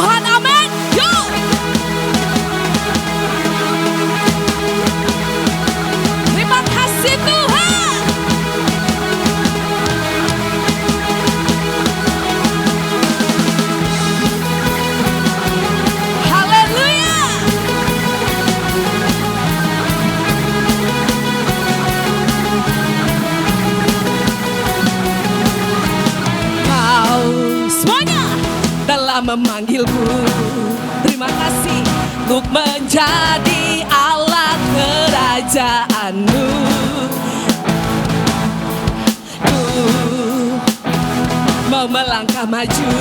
Tuhan, amin. Yuk. Terima kasih Tuhan. Haleluya. Kau semuanya telah memanggilku. Terima kasih untuk menjadi alat kerajaanmu. Ku mau melangkah maju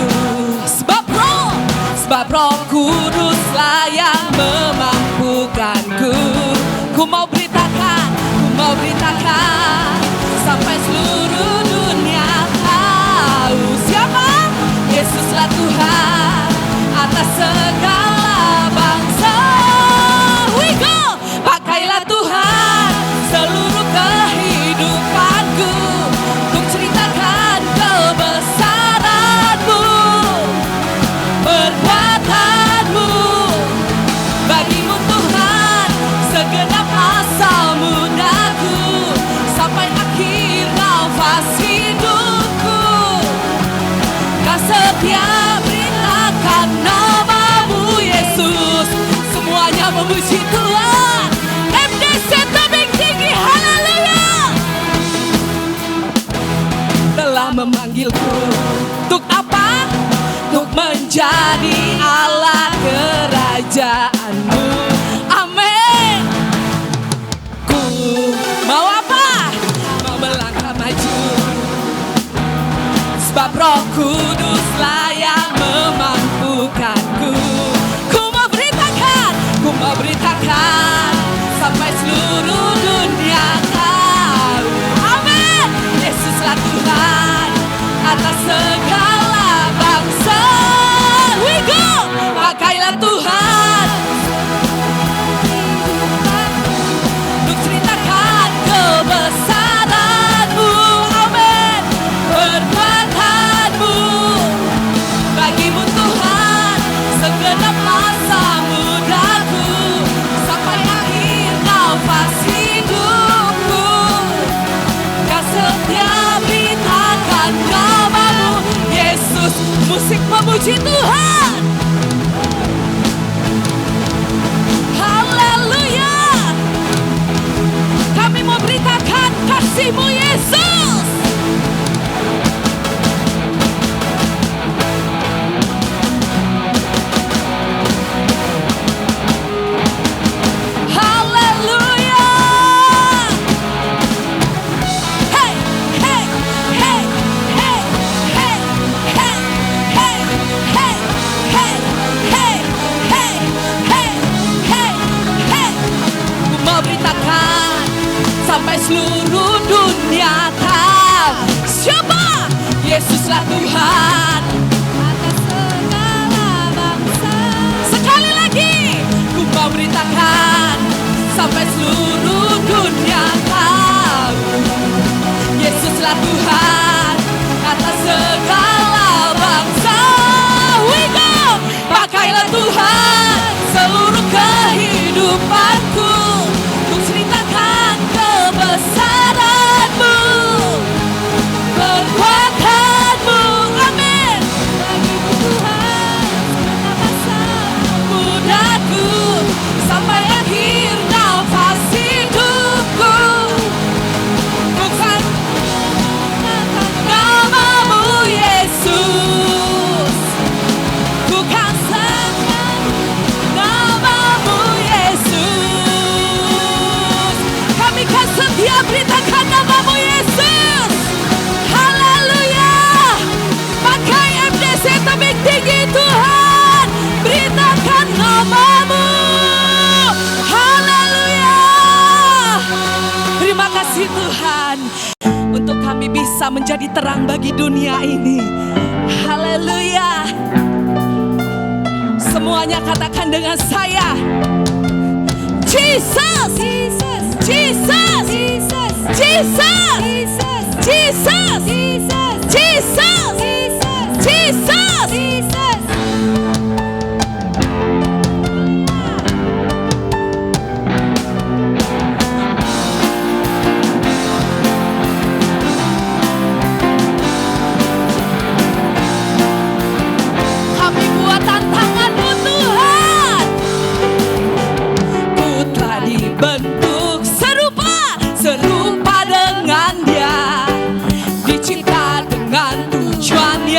sebab Roh Kuduslah yang memampukanku. Ku mau beritakan sampai seluruh dunia tahu siapa Yesuslah Tuhan atas segala bangsa. We go. Pakailah Tuhan seluruh kehidupanku untuk ceritakan kebesaran-Mu, perbuatan-Mu. Bagimu Tuhan segenap masa mudaku sampai akhir nafas hidupku. Kau setia beritakan nama-Mu Yesus. Semuanya memuji Tuhan. MDC tebing tinggi, haleluya. Telah memanggilku untuk apa? Untuk menjadi alat kerajaan-Mu. Amin. Ku mau apa? Mau melangkah maju sebab Roh Kuduslah yang memampukanku. Ku mau beritakan sampai seluruh dunia tahu. Amin. Yesuslah Tuhan atas segala bangsa. We go. Pakailah Tuhan untuk ceritakan kebesaran-Mu. Amin. Perbuatan-Mu. Bagimu Tuhan segenap masa mudaku sampai akhir nafas hidupku. Kau setia beritakan nama-Mu Yesus. Musik memuji Tuhan. Haleluya. Kami mau beritakan kasih-Mu Yesus. Haleluya. Hey, hey, hey, hey, hey, hey, hey, hey, hey, hey, hey, hey, hey, hey. Ku mau beritakan sampai seluruh dunia tahu siapa Yesuslah Tuhan atas segala bangsa. Sekali lagi, ku mau beritakan sampai seluruh dunia tahu Yesuslah Tuhan atas segala bangsa. We go. Pakailah Tuhan seluruh kehidupanku untuk ceritakan kebesaran-Mu, perbuatan-Mu. Amin. Bagimu Tuhan segenap masa mudaku sampai akhir nafas hidupku. Bukan nama-Mu Yesus. Bukan nama-Mu Yesus. Kami kan setia beritakan nama-Mu Yesus. Haleluya. Pakai MDC tebing tinggi Tuhan. Beritakan nama-Mu. Haleluya. Terima kasih Tuhan untuk kami bisa menjadi terang bagi dunia ini. Haleluya. Semuanya katakan dengan saya. Jesus, Jesus, Jesus, Jesus, Jesus, Jesus, Jesus, Jesus, Jesus, Jesus.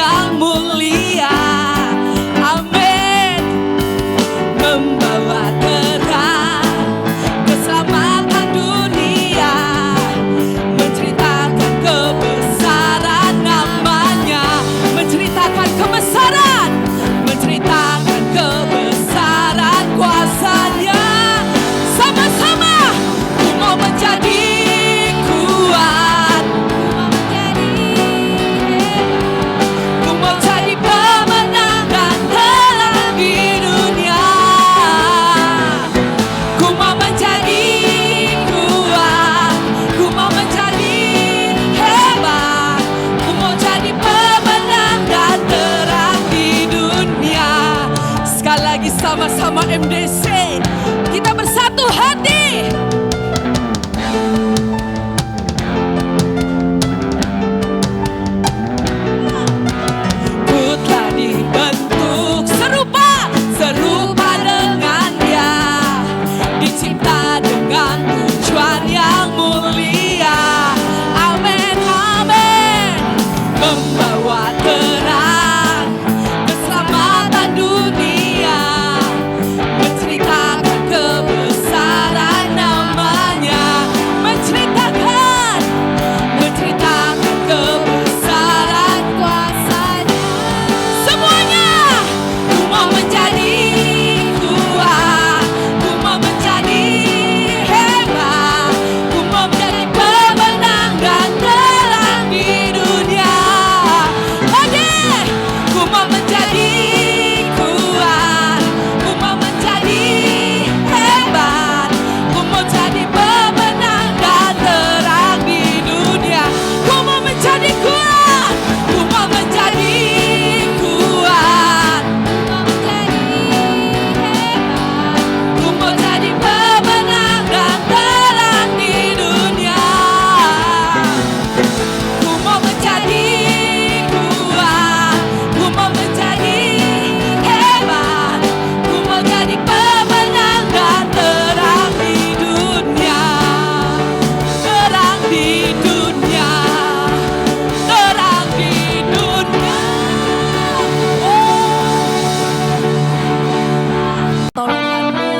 yang mulia. Amin. Membawa terang keselamatan dunia, menceritakan kebesaran namanya, menceritakan kebesaran, menceritakan kebesaran kuasanya. Sama-sama ku mau menjadi kuat, ku mau jadi pemenang dan terang di dunia. Ku mau menjadi kuat, ku mau menjadi hebat, ku mau jadi pemenang dan terang di dunia. Sekali lagi sama-sama MDC, kita bersatu hati. Ku telah dibentuk serupa dengan Dia, dicipta dengan tujuan yang mulia. Amin, amin. Membawa terang keselamatan dunia, menceritakan kebesaran namanya, menceritakan kebesaran kuasanya. Semuanya, ku mau menjadi kuat, ku mau menjadi hebat, ku mau menjadi pemenang dan terang di dunia. Hadir, ku mau menjadi kuat, ku mau menjadi hebat, ku mau jadi pemenang dan terang di dunia. Ku mau menjadi kuat, ku mau menjadi kuat, ku mau jadi pemenang dan terang di dunia. Ku mau menjadi kuat, ku mau menjadi hebat, ku mau jadi pemenang dan terang di dunia. Terang di dunia, terang di dunia. Tolonganmu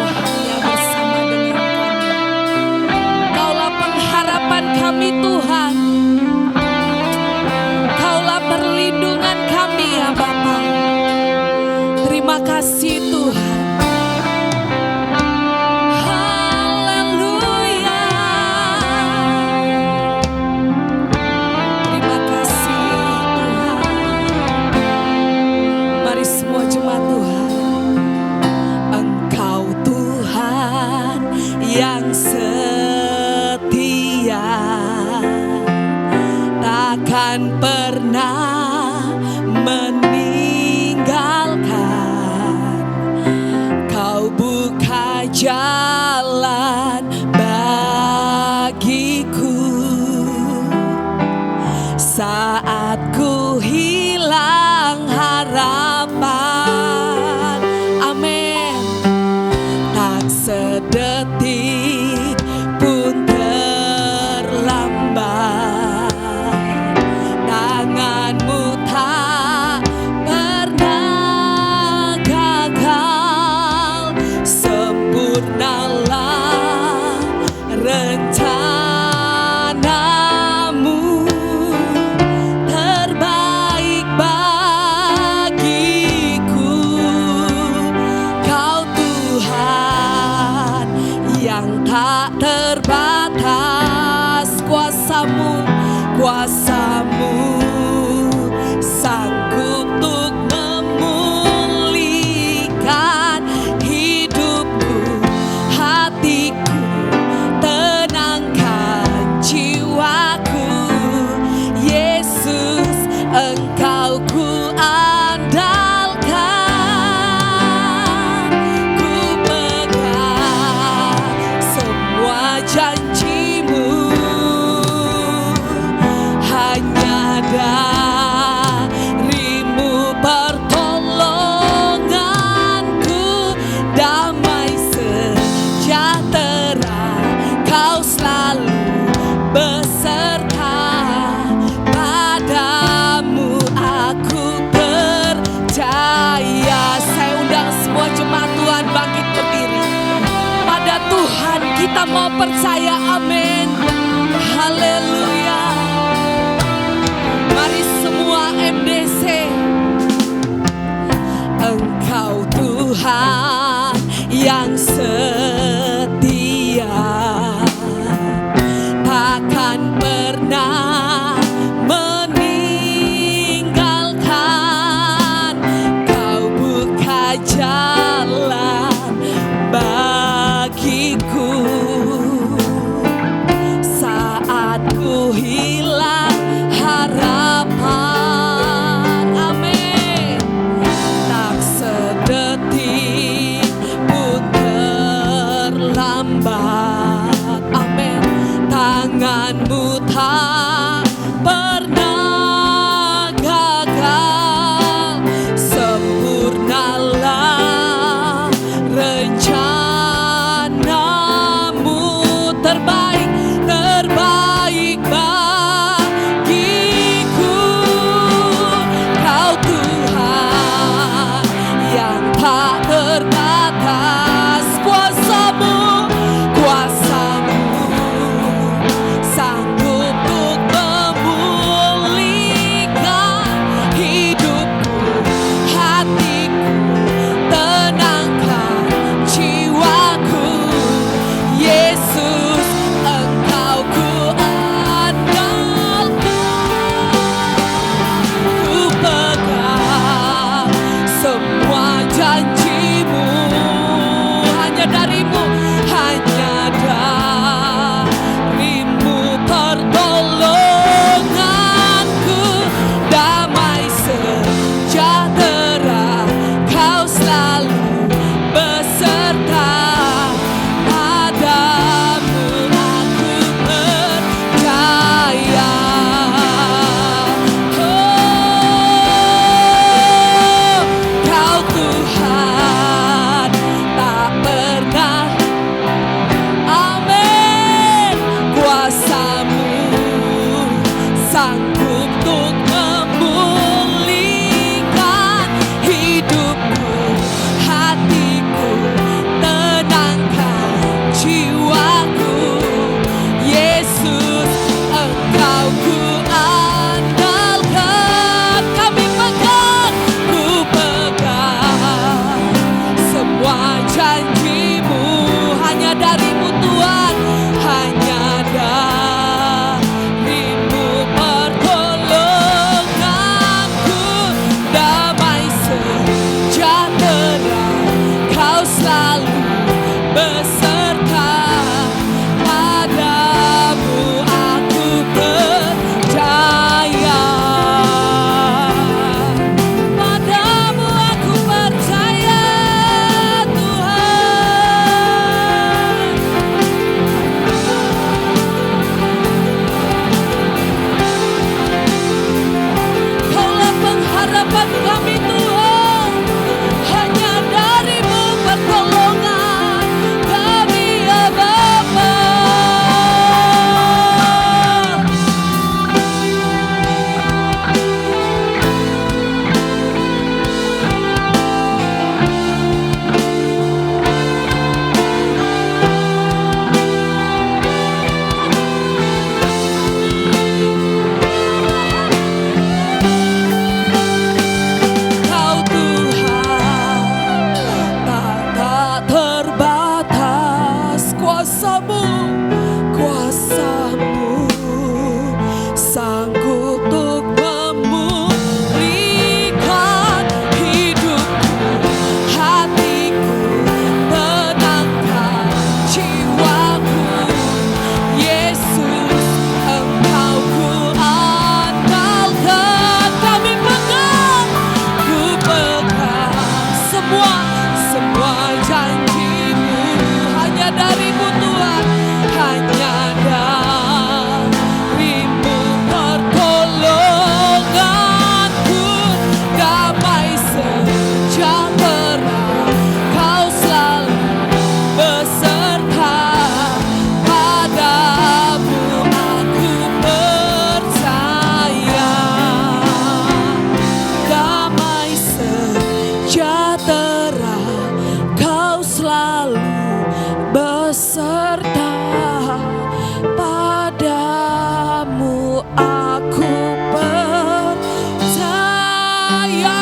yang bersama dengan kami. Kaulah pengharapan kami Tuhan, Kaulah perlindungan kami ya Bapa. Terima kasih Tuhan. Haleluya. Terima kasih Tuhan. Mari semua jemaat Tuhan. Engkau Tuhan yang setia, takkan pernah meninggalkan. kita mau percaya, amin. Haleluya. Mari semua MDC. Engkau Tuhan yang setia, takkan pernah meninggalkan. Kau buka jalan bagiku saat ku hilang harapan. Amin. Tak sedetik pun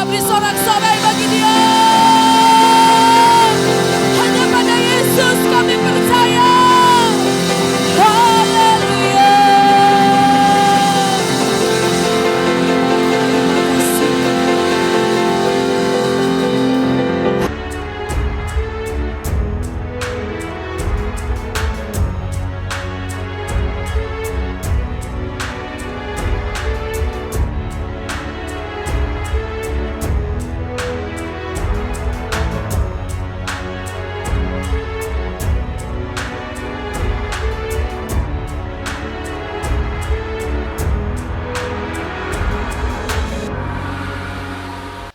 beri sorak-sorai bagi Dia. Hanya pada Yesus kami percaya. Haleluya.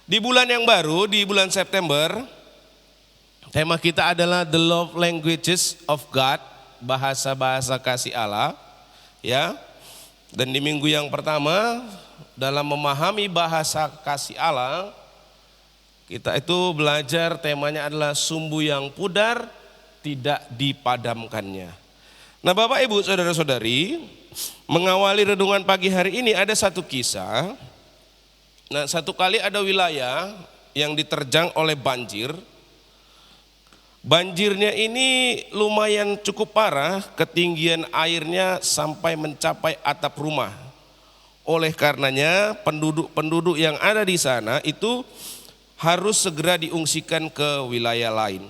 Di bulan yang baru, di bulan September, tema kita adalah The Love Languages of God, bahasa-bahasa kasih Allah, ya. Dan di minggu yang pertama, dalam memahami bahasa kasih Allah, kita itu belajar temanya adalah sumbu yang pudar tidak dipadamkannya. Nah, Bapak Ibu Saudara-saudari, mengawali renungan pagi hari ini ada satu kisah. Nah, satu kali ada wilayah yang diterjang oleh banjir. Banjirnya ini lumayan cukup parah, ketinggian airnya sampai mencapai atap rumah. Oleh karenanya penduduk-penduduk yang ada di sana itu harus segera diungsikan ke wilayah lain.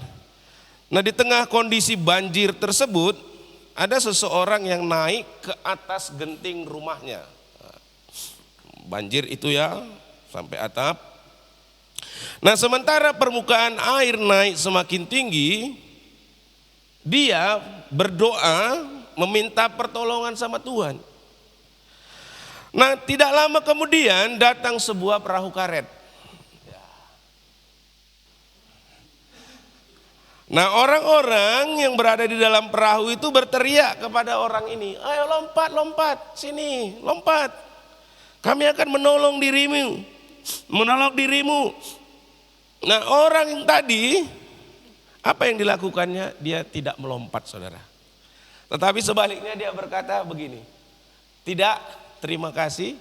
Nah, di tengah kondisi banjir tersebut ada seseorang yang naik ke atas genting rumahnya. Banjir itu ya sampai atap. Nah, sementara permukaan air naik semakin tinggi, dia berdoa meminta pertolongan sama Tuhan. Nah, tidak lama kemudian datang sebuah perahu karet. Nah, orang-orang yang berada di dalam perahu itu berteriak kepada orang ini, "Ayo lompat, lompat, sini, lompat. Kami akan menolong dirimu. Menolong dirimu." Nah, orang yang tadi, apa yang dilakukannya? Dia tidak melompat, saudara. Tetapi sebaliknya dia berkata begini, "Tidak, terima kasih.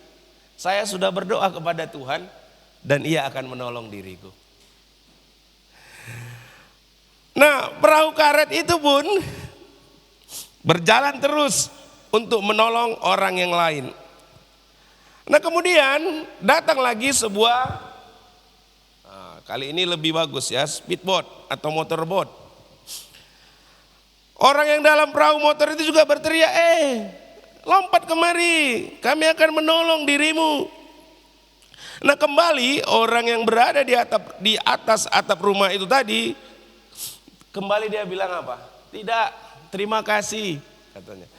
Saya sudah berdoa kepada Tuhan dan Ia akan menolong diriku." Nah, perahu karet itu pun berjalan terus untuk menolong orang yang lain. Nah, kemudian datang lagi sebuah, kali ini lebih bagus ya, speedboat atau motorboat. Orang yang dalam perahu motor itu juga berteriak, lompat kemari, kami akan menolong dirimu. Nah, kembali orang yang berada di atas atap rumah itu tadi, kembali dia bilang apa? Tidak, terima kasih, katanya.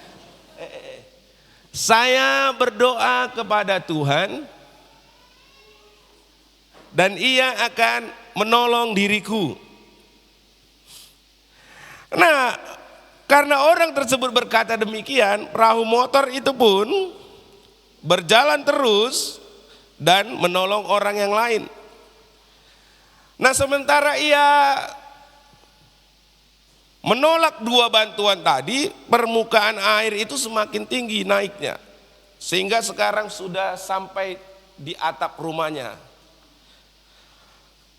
Saya berdoa kepada Tuhan dan Ia akan menolong diriku. Nah, karena orang tersebut berkata demikian, perahu motor itu pun berjalan terus dan menolong orang yang lain. Nah, sementara ia menolak dua bantuan tadi, permukaan air itu semakin tinggi naiknya. Sehingga sekarang sudah sampai di atap rumahnya.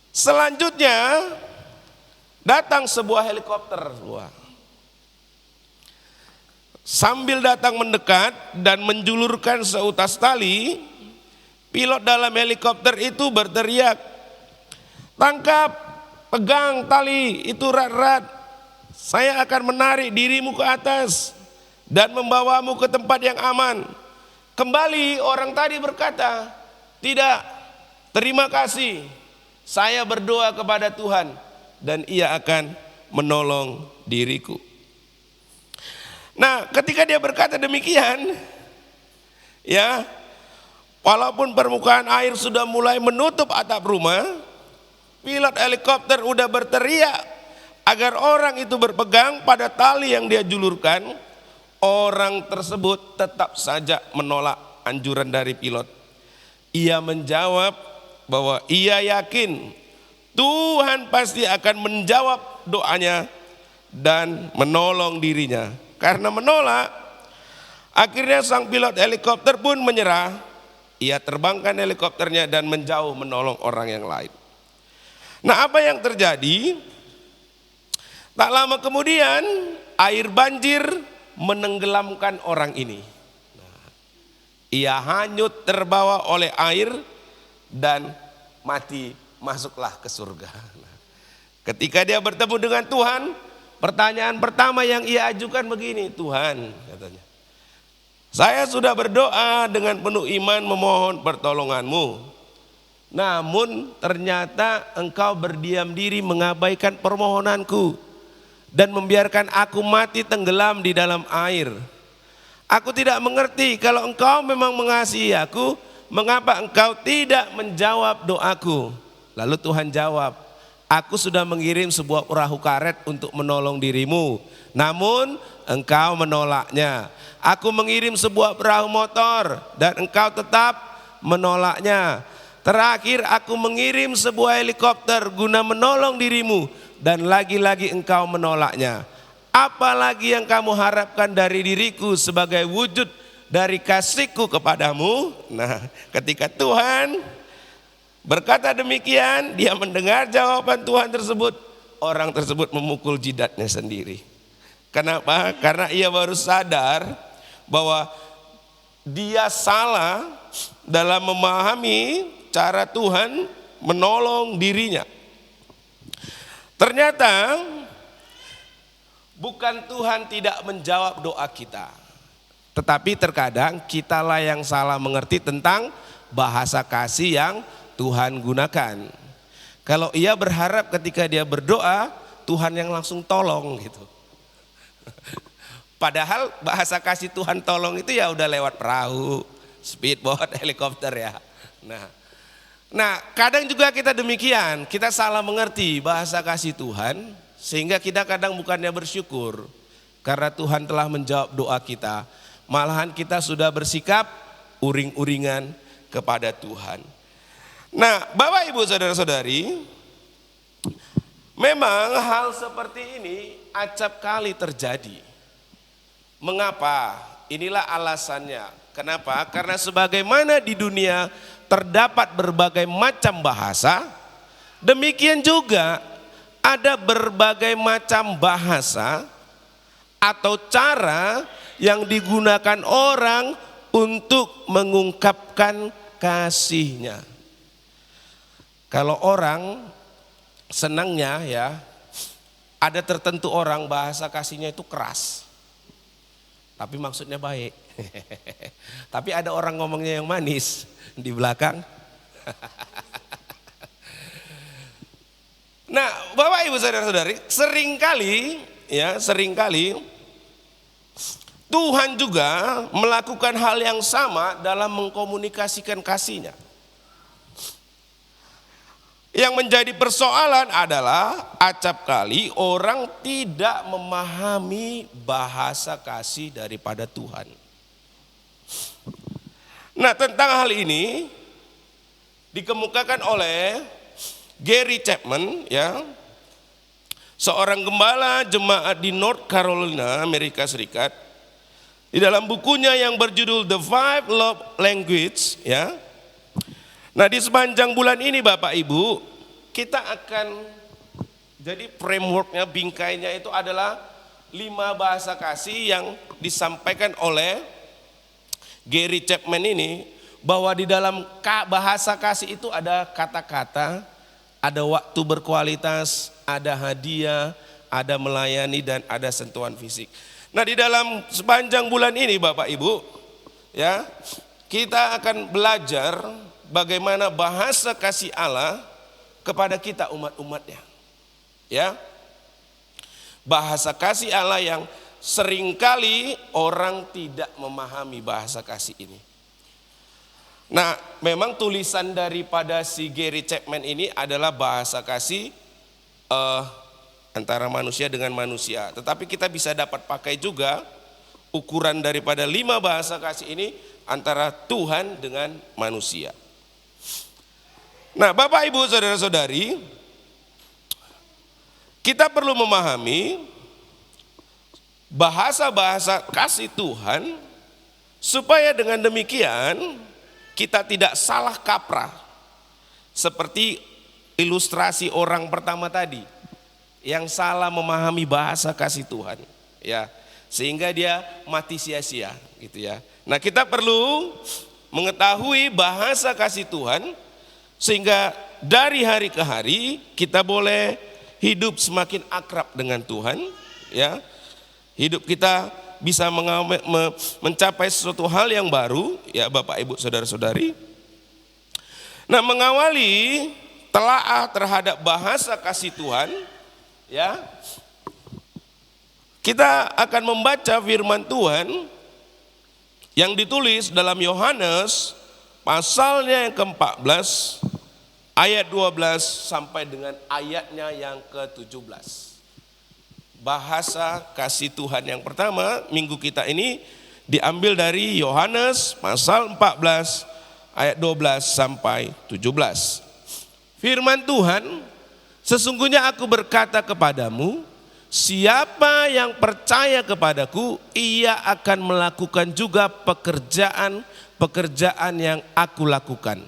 Selanjutnya datang sebuah helikopter. Sambil datang mendekat dan menjulurkan seutas tali, pilot dalam helikopter itu berteriak, "Tangkap, pegang tali itu erat-erat. Saya akan menarik dirimu ke atas dan membawamu ke tempat yang aman." Kembali orang tadi berkata, "Tidak, terima kasih. Saya berdoa kepada Tuhan dan Ia akan menolong diriku." Nah, ketika dia berkata demikian, ya, walaupun permukaan air sudah mulai menutup atap rumah, pilot helikopter udah berteriak agar orang itu berpegang pada tali yang dia julurkan. Orang tersebut tetap saja menolak anjuran dari pilot. Ia menjawab bahwa ia yakin Tuhan pasti akan menjawab doanya dan menolong dirinya. Karena menolak, akhirnya sang pilot helikopter pun menyerah. ia terbangkan helikopternya dan menjauh menolong orang yang lain. Nah, apa yang terjadi? Tak lama kemudian air banjir menenggelamkan orang ini. Ia hanyut terbawa oleh air dan mati, masuklah ke surga. Ketika dia bertemu dengan Tuhan, pertanyaan pertama yang ia ajukan begini, Tuhan, katanya, saya sudah berdoa dengan penuh iman memohon pertolonganmu. Namun ternyata engkau berdiam diri mengabaikan permohonanku dan membiarkan aku mati tenggelam di dalam air. Aku tidak mengerti, kalau engkau memang mengasihi aku, mengapa engkau tidak menjawab doaku? Lalu Tuhan jawab, aku sudah mengirim sebuah perahu karet untuk menolong dirimu, namun engkau menolaknya. Aku mengirim sebuah perahu motor dan engkau tetap menolaknya. Terakhir aku mengirim sebuah helikopter guna menolong dirimu dan lagi-lagi engkau menolaknya. Apalagi yang kamu harapkan dari diriku sebagai wujud dari kasihku kepadamu? Nah, ketika Tuhan berkata demikian, dia mendengar jawaban Tuhan tersebut, orang tersebut memukul jidatnya sendiri. Kenapa? Karena ia baru sadar bahwa dia salah dalam memahami cara Tuhan menolong dirinya. Ternyata bukan Tuhan tidak menjawab doa kita, tetapi terkadang kitalah yang salah mengerti tentang bahasa kasih yang Tuhan gunakan. Kalau ia berharap ketika dia berdoa, Tuhan yang langsung tolong gitu. Padahal bahasa kasih Tuhan tolong itu ya udah lewat perahu, speedboat, helikopter ya. Nah, kadang juga kita demikian, kita salah mengerti bahasa kasih Tuhan, sehingga kita kadang bukannya bersyukur karena Tuhan telah menjawab doa kita, malahan kita sudah bersikap uring-uringan kepada Tuhan. Nah, Bapak Ibu saudara-saudari, memang hal seperti ini acap kali terjadi. Mengapa? Inilah alasannya. Kenapa? Karena sebagaimana di dunia terdapat berbagai macam bahasa, demikian juga ada berbagai macam bahasa atau cara yang digunakan orang untuk mengungkapkan kasihnya. Kalau orang senangnya ya, ada tertentu orang bahasa kasihnya itu keras, tapi maksudnya baik. Tapi ada orang ngomongnya yang manis di belakang. Nah, Bapak Ibu saudara-saudari, seringkali Tuhan juga melakukan hal yang sama dalam mengkomunikasikan kasihnya. Yang menjadi persoalan adalah acap kali orang tidak memahami bahasa kasih daripada Tuhan. Nah, tentang hal ini dikemukakan oleh Gary Chapman, ya, seorang gembala jemaat di North Carolina, Amerika Serikat. Di dalam bukunya yang berjudul The Five Love Language, ya. Nah, di sepanjang bulan ini Bapak Ibu, kita akan jadi frameworknya, bingkainya itu adalah 5 bahasa kasih yang disampaikan oleh Gary Chapman ini, bahwa di dalam bahasa kasih itu ada kata-kata, ada waktu berkualitas, ada hadiah, ada melayani, dan ada sentuhan fisik. Nah, di dalam sepanjang bulan ini Bapak Ibu, ya, kita akan belajar bagaimana bahasa kasih Allah kepada kita umat-umatnya. Ya. Bahasa kasih Allah yang seringkali orang tidak memahami bahasa kasih ini. Nah, memang tulisan daripada si Gary Chapman ini adalah bahasa kasih antara manusia dengan manusia. Tetapi kita bisa dapat pakai juga ukuran daripada 5 bahasa kasih ini antara Tuhan dengan manusia. Nah, Bapak Ibu saudara-saudari, kita perlu memahami bahasa-bahasa kasih Tuhan, supaya dengan demikian kita tidak salah kaprah seperti ilustrasi orang pertama tadi yang salah memahami bahasa kasih Tuhan, ya, sehingga dia mati sia-sia gitu ya. Nah, kita perlu mengetahui bahasa kasih Tuhan sehingga dari hari ke hari kita boleh hidup semakin akrab dengan Tuhan, ya. Hidup kita bisa mencapai sesuatu hal yang baru, ya Bapak Ibu Saudara-saudari. Nah, mengawali telaah terhadap bahasa kasih Tuhan, ya, kita akan membaca firman Tuhan yang ditulis dalam Yohanes pasalnya yang ke-14 ayat 12 sampai dengan ayatnya yang ke-17. Bahasa kasih Tuhan yang pertama minggu kita ini diambil dari Yohanes pasal 14 ayat 12 sampai 17. Firman Tuhan, sesungguhnya aku berkata kepadamu, siapa yang percaya kepadaku, ia akan melakukan juga pekerjaan yang aku lakukan.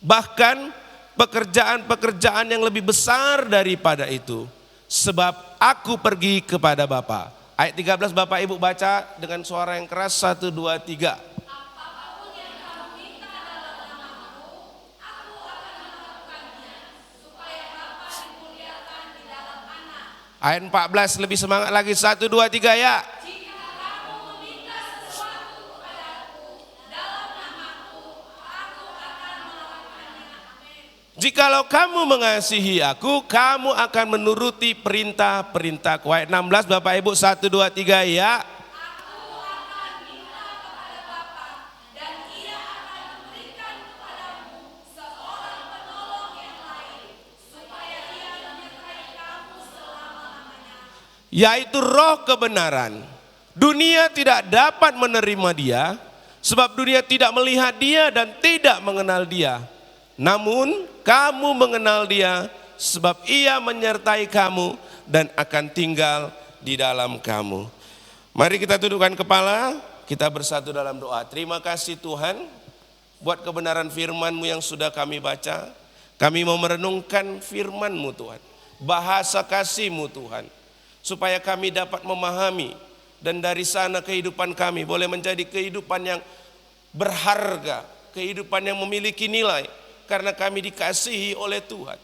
Bahkan pekerjaan-pekerjaan yang lebih besar daripada itu, sebab aku pergi kepada Bapa. Ayat 13 Bapak Ibu baca dengan suara yang keras, 1, 2, 3. Ayat 14 lebih semangat lagi, 1, 2, 3 ya. Jikalau kamu mengasihi aku, kamu akan menuruti perintah-perintahku. Ayat 16 Bapak Ibu, 1, 2, 3 ya. Yaitu roh kebenaran. Dunia tidak dapat menerima dia, sebab dunia tidak melihat dia dan tidak mengenal dia. Namun kamu mengenal dia, sebab ia menyertai kamu dan akan tinggal di dalam kamu. Mari kita tundukkan kepala, kita bersatu dalam doa. Terima kasih Tuhan buat kebenaran firman-Mu yang sudah kami baca. Kami mau merenungkan firman-Mu Tuhan, bahasa kasih-Mu Tuhan, supaya kami dapat memahami dan dari sana kehidupan kami boleh menjadi kehidupan yang berharga, kehidupan yang memiliki nilai, karena kami dikasihi oleh Tuhan,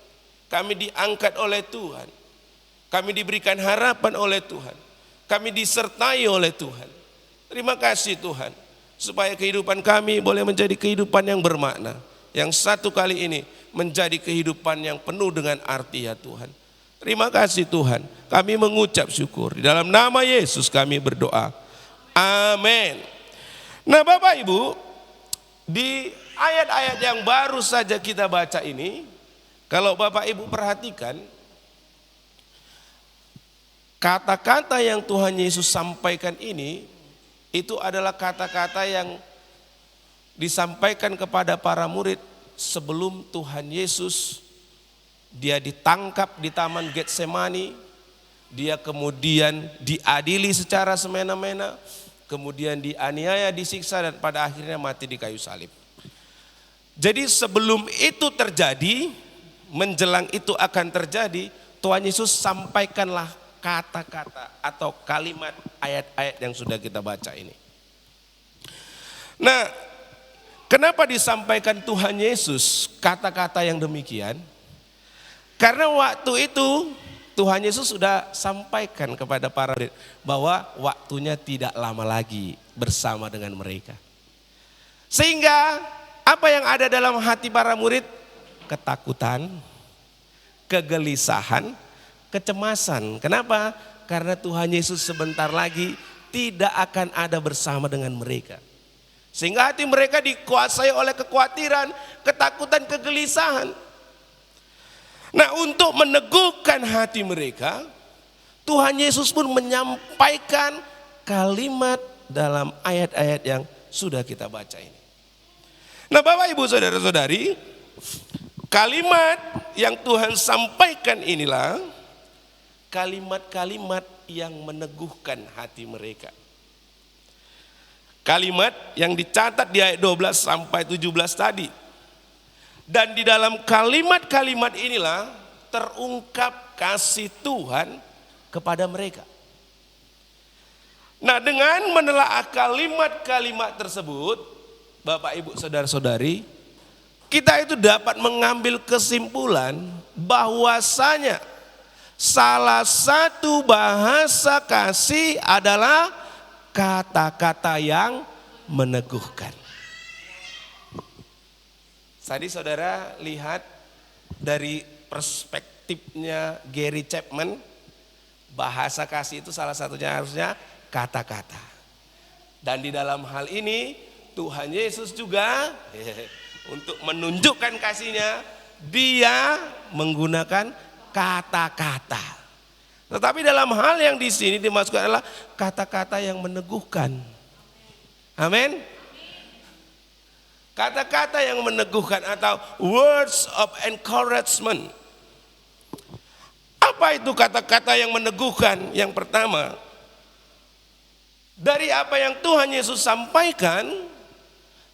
kami diangkat oleh Tuhan, kami diberikan harapan oleh Tuhan, kami disertai oleh Tuhan. Terima kasih Tuhan, supaya kehidupan kami boleh menjadi kehidupan yang bermakna, yang satu kali ini menjadi kehidupan yang penuh dengan arti ya Tuhan. Terima kasih Tuhan, kami mengucap syukur. Di dalam nama Yesus kami berdoa. Amin. Nah Bapak Ibu, di ayat-ayat yang baru saja kita baca ini, kalau Bapak Ibu perhatikan, kata-kata yang Tuhan Yesus sampaikan ini, itu adalah kata-kata yang disampaikan kepada para murid sebelum Tuhan Yesus dia ditangkap di Taman Getsemani, dia kemudian diadili secara semena-mena, kemudian dianiaya, disiksa, dan pada akhirnya mati di kayu salib. Jadi sebelum itu terjadi, menjelang itu akan terjadi, Tuhan Yesus sampaikanlah kata-kata atau kalimat ayat-ayat yang sudah kita baca ini. Nah, kenapa disampaikan Tuhan Yesus kata-kata yang demikian? Karena waktu itu Tuhan Yesus sudah sampaikan kepada para murid bahwa waktunya tidak lama lagi bersama dengan mereka. Sehingga apa yang ada dalam hati para murid? Ketakutan, kegelisahan, kecemasan. Kenapa? Karena Tuhan Yesus sebentar lagi tidak akan ada bersama dengan mereka. Sehingga hati mereka dikuasai oleh kekhawatiran, ketakutan, kegelisahan. Nah, untuk meneguhkan hati mereka, Tuhan Yesus pun menyampaikan kalimat dalam ayat-ayat yang sudah kita baca ini. Nah, Bapak Ibu Saudara-saudari, kalimat yang Tuhan sampaikan inilah kalimat-kalimat yang meneguhkan hati mereka. kalimat yang dicatat di ayat 12 sampai 17 tadi. Dan di dalam kalimat-kalimat inilah terungkap kasih Tuhan kepada mereka. Nah, dengan menelaah kalimat-kalimat tersebut, Bapak Ibu Saudara-saudari, kita itu dapat mengambil kesimpulan bahwasanya salah satu bahasa kasih adalah kata-kata yang meneguhkan. Tadi saudara lihat dari perspektifnya Gary Chapman, bahasa kasih itu salah satunya harusnya kata-kata. Dan di dalam hal ini Tuhan Yesus juga untuk menunjukkan kasihnya, dia menggunakan kata-kata. Tetapi dalam hal yang di sini dimasukkan adalah kata-kata yang meneguhkan. Amin. Kata-kata yang meneguhkan atau words of encouragement. Apa itu kata-kata yang meneguhkan? Yang pertama, dari apa yang Tuhan Yesus sampaikan,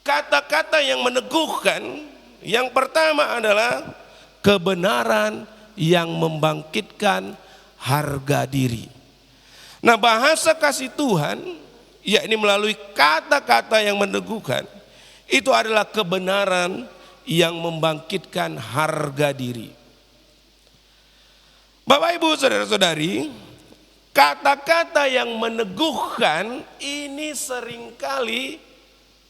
kata-kata yang meneguhkan, yang pertama adalah kebenaran yang membangkitkan harga diri. Nah, bahasa kasih Tuhan, yakni melalui kata-kata yang meneguhkan, itu adalah kebenaran yang membangkitkan harga diri. Bapak Ibu Saudara-saudari, kata-kata yang meneguhkan ini seringkali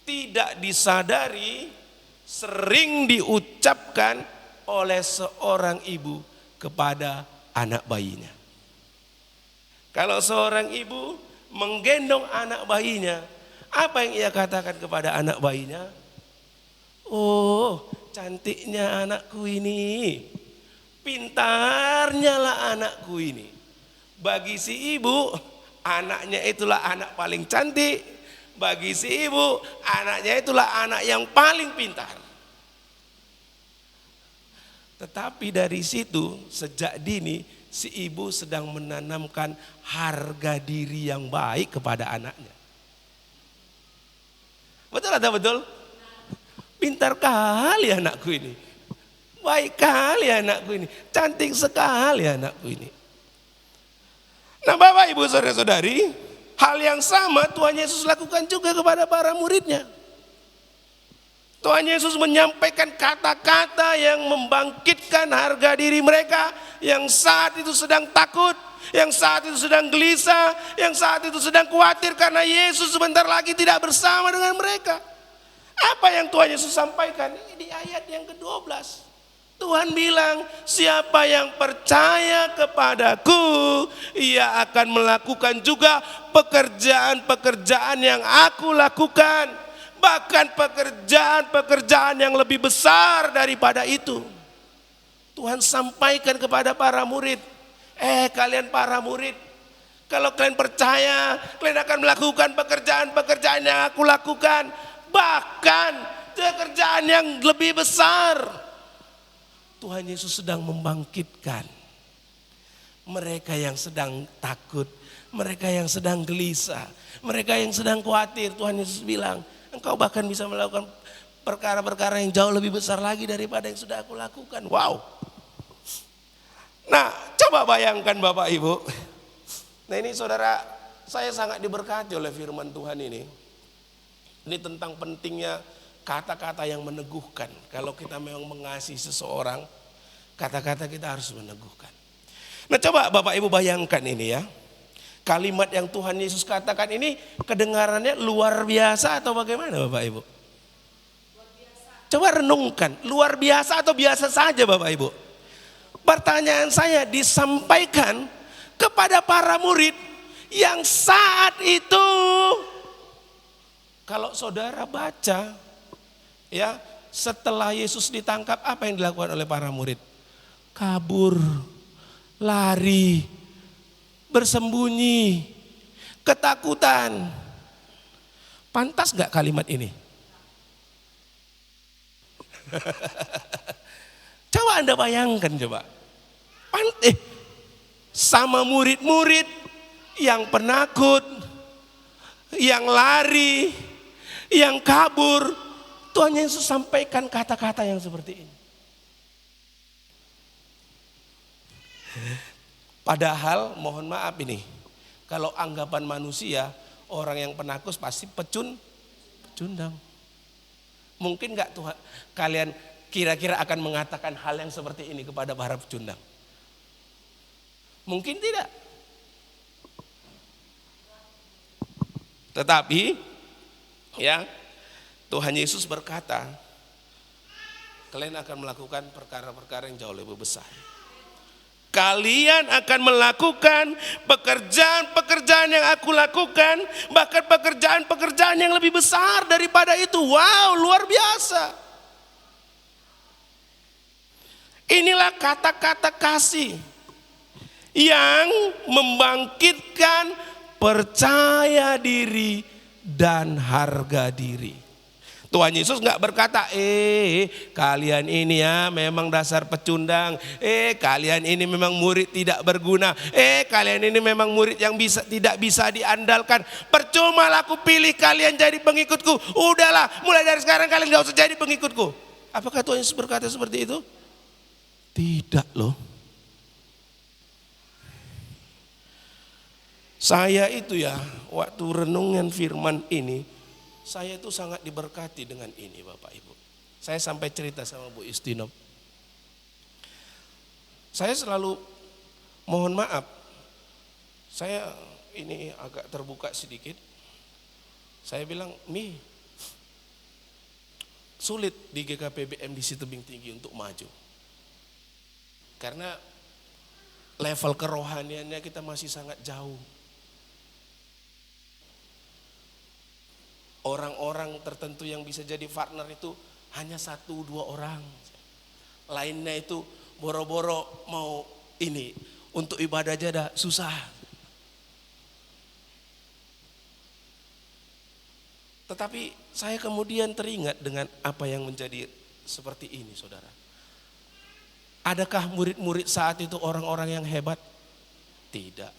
tidak disadari, sering diucapkan oleh seorang ibu kepada anak bayinya. Kalau seorang ibu menggendong anak bayinya, apa yang ia katakan kepada anak bayinya? Oh, cantiknya anakku ini, pintarnya lah anakku ini. Bagi si ibu, anaknya itulah anak paling cantik. Bagi si ibu, anaknya itulah anak yang paling pintar. Tetapi dari situ sejak dini si ibu sedang menanamkan harga diri yang baik kepada anaknya. Betul atau betul? Pintar kali anakku ini. Baik kali anakku ini. Cantik sekali anakku ini. Nah, Bapak Ibu Saudara-saudari, hal yang sama Tuhan Yesus lakukan juga kepada para muridnya. Tuhan Yesus menyampaikan kata-kata yang membangkitkan harga diri mereka yang saat itu sedang takut, yang saat itu sedang gelisah, yang saat itu sedang khawatir karena Yesus sebentar lagi tidak bersama dengan mereka. Apa yang Tuhan Yesus sampaikan? Ini di ayat yang ke-12. Tuhan bilang, siapa yang percaya kepadaku, ia akan melakukan juga pekerjaan-pekerjaan yang aku lakukan. Bahkan pekerjaan-pekerjaan yang lebih besar daripada itu. Tuhan sampaikan kepada para murid, kalian para murid, kalau kalian percaya, kalian akan melakukan pekerjaan-pekerjaan yang aku lakukan. Bahkan pekerjaan yang lebih besar. Tuhan Yesus sedang membangkitkan mereka yang sedang takut, mereka yang sedang gelisah, mereka yang sedang khawatir. Tuhan Yesus bilang, engkau bahkan bisa melakukan perkara-perkara yang jauh lebih besar lagi daripada yang sudah aku lakukan. Wow. Nah, coba bayangkan Bapak Ibu. Nah, ini saudara, saya sangat diberkati oleh firman Tuhan ini. Ini tentang pentingnya kata-kata yang meneguhkan. Kalau kita memang mengasihi seseorang, kata-kata kita harus meneguhkan. Nah, coba Bapak Ibu bayangkan ini ya. Kalimat yang Tuhan Yesus katakan ini kedengarannya luar biasa atau bagaimana Bapak Ibu? Coba renungkan, luar biasa atau biasa saja Bapak Ibu? Pertanyaan saya, disampaikan kepada para murid yang saat itu, kalau saudara baca ya, setelah Yesus ditangkap, apa yang dilakukan oleh para murid? Kabur, lari, bersembunyi, ketakutan. Pantas gak kalimat ini? Coba Anda bayangkan coba. Sama murid-murid yang penakut, yang lari, yang kabur. Tuhan Yesus sampaikan kata-kata yang seperti ini. Padahal mohon maaf ini, kalau anggapan manusia, orang yang penakut pasti pecundang. Mungkin gak Tuhan kalian kira-kira akan mengatakan hal yang seperti ini kepada para pecundang? Mungkin tidak. Tetapi ya, Tuhan Yesus berkata, kalian akan melakukan perkara-perkara yang jauh lebih besar. Kalian akan melakukan pekerjaan-pekerjaan yang aku lakukan, bahkan pekerjaan-pekerjaan yang lebih besar daripada itu. Wow, luar biasa. Inilah kata-kata kasih yang membangkitkan percaya diri dan harga diri. Tuhan Yesus nggak berkata, kalian ini ya memang dasar pecundang, kalian ini memang murid tidak berguna, kalian ini memang murid yang tidak bisa diandalkan. Percuma lah aku pilih kalian jadi pengikutku. Udahlah, mulai dari sekarang kalian nggak usah jadi pengikutku. Apakah Tuhan Yesus berkata seperti itu? Tidak loh. Saya itu ya, waktu renungan firman ini, saya itu sangat diberkati dengan ini Bapak Ibu. Saya sampai cerita sama Bu Istinop. Saya selalu mohon maaf, saya ini agak terbuka sedikit. Saya bilang, sulit di GKPBM di Tebing Tinggi untuk maju. Karena level kerohaniannya kita masih sangat jauh. Orang-orang tertentu yang bisa jadi partner itu hanya 1-2 orang. Lainnya itu boro-boro mau ini untuk ibadah aja dah susah. Tetapi saya kemudian teringat dengan apa yang menjadi seperti ini, saudara. Adakah murid-murid saat itu orang-orang yang hebat? Tidak.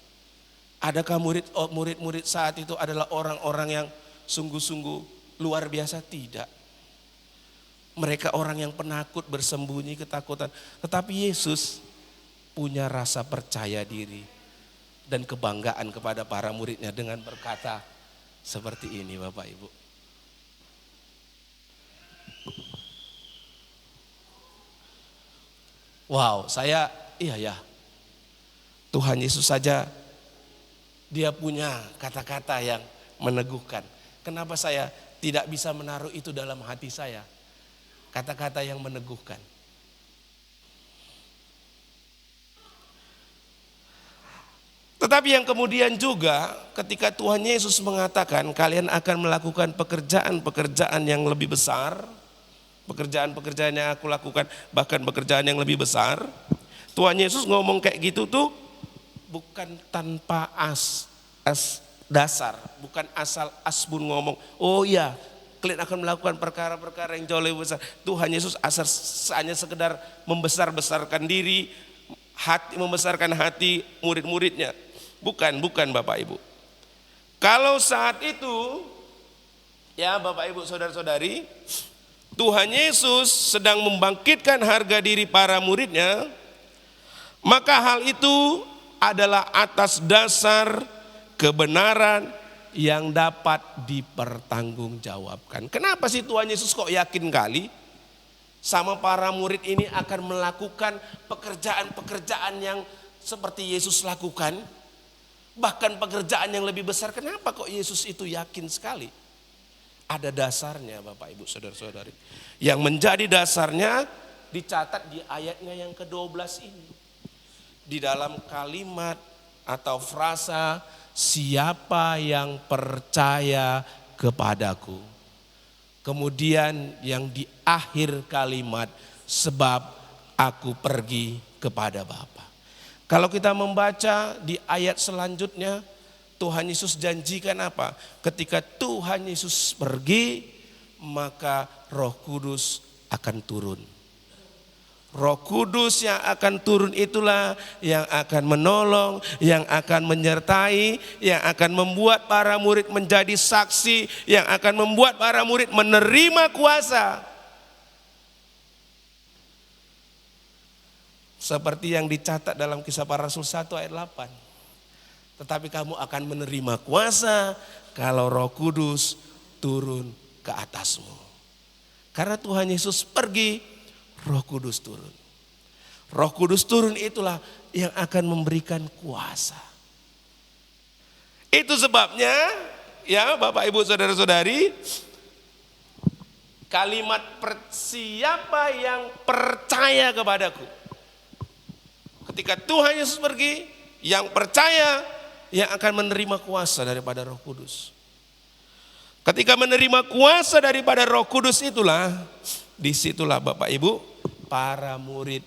Adakah murid-murid saat itu adalah orang-orang yang sungguh-sungguh luar biasa? Tidak. Mereka orang yang penakut, bersembunyi, ketakutan. Tetapi Yesus punya rasa percaya diri dan kebanggaan kepada para muridnya dengan berkata seperti ini Bapak Ibu. Wow, iya ya. Tuhan Yesus saja dia punya kata-kata yang meneguhkan. Kenapa saya tidak bisa menaruh itu dalam hati saya? Kata-kata yang meneguhkan. Tetapi yang kemudian juga ketika Tuhan Yesus mengatakan kalian akan melakukan pekerjaan-pekerjaan yang lebih besar. Pekerjaan-pekerjaan yang aku lakukan bahkan pekerjaan yang lebih besar. Tuhan Yesus ngomong kayak gitu tuh bukan tanpa dasar, bukan asal asbun ngomong, oh ya kalian akan melakukan perkara-perkara yang jauh lebih besar. Tuhan Yesus hanya sekedar membesar-besarkan diri, membesarkan hati murid-muridnya. Bukan Bapak Ibu. Kalau saat itu, ya Bapak Ibu saudara-saudari, Tuhan Yesus sedang membangkitkan harga diri para muridnya, maka hal itu adalah atas dasar kebenaran yang dapat dipertanggungjawabkan. Kenapa sih Tuhan Yesus kok yakin kali sama para murid ini akan melakukan pekerjaan-pekerjaan yang seperti Yesus lakukan? Bahkan pekerjaan yang lebih besar. Kenapa kok Yesus itu yakin sekali? Ada dasarnya Bapak Ibu saudara-saudari. Yang menjadi dasarnya dicatat di ayatnya yang ke-12 ini. Di dalam kalimat atau frasa, siapa yang percaya kepadaku. Kemudian yang di akhir kalimat, sebab aku pergi kepada Bapa. Kalau kita membaca di ayat selanjutnya, Tuhan Yesus janjikan apa? Ketika Tuhan Yesus pergi, maka Roh Kudus akan turun. Roh Kudus yang akan turun itulah yang akan menolong, yang akan menyertai, yang akan membuat para murid menjadi saksi, yang akan membuat para murid menerima kuasa. Seperti yang dicatat dalam Kisah Para Rasul 1 ayat 8. Tetapi kamu akan menerima kuasa kalau Roh Kudus turun ke atasmu. Karena Tuhan Yesus pergi, Roh Kudus turun. Roh Kudus turun itulah yang akan memberikan kuasa. Itu sebabnya ya Bapak Ibu Saudara-saudari, kalimat siapa yang percaya kepadaku. Ketika Tuhan Yesus pergi, yang percaya yang akan menerima kuasa daripada Roh Kudus. Ketika menerima kuasa daripada Roh Kudus itulah, disitulah Bapak Ibu, para murid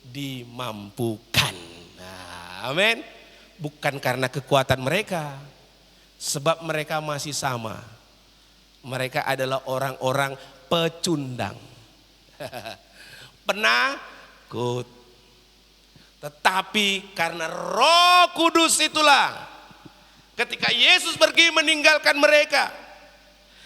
dimampukan. Nah, amin. Bukan karena kekuatan mereka, sebab mereka masih sama. Mereka adalah orang-orang pecundang, penakut. Tetapi karena Roh Kudus itulah, ketika Yesus pergi meninggalkan mereka,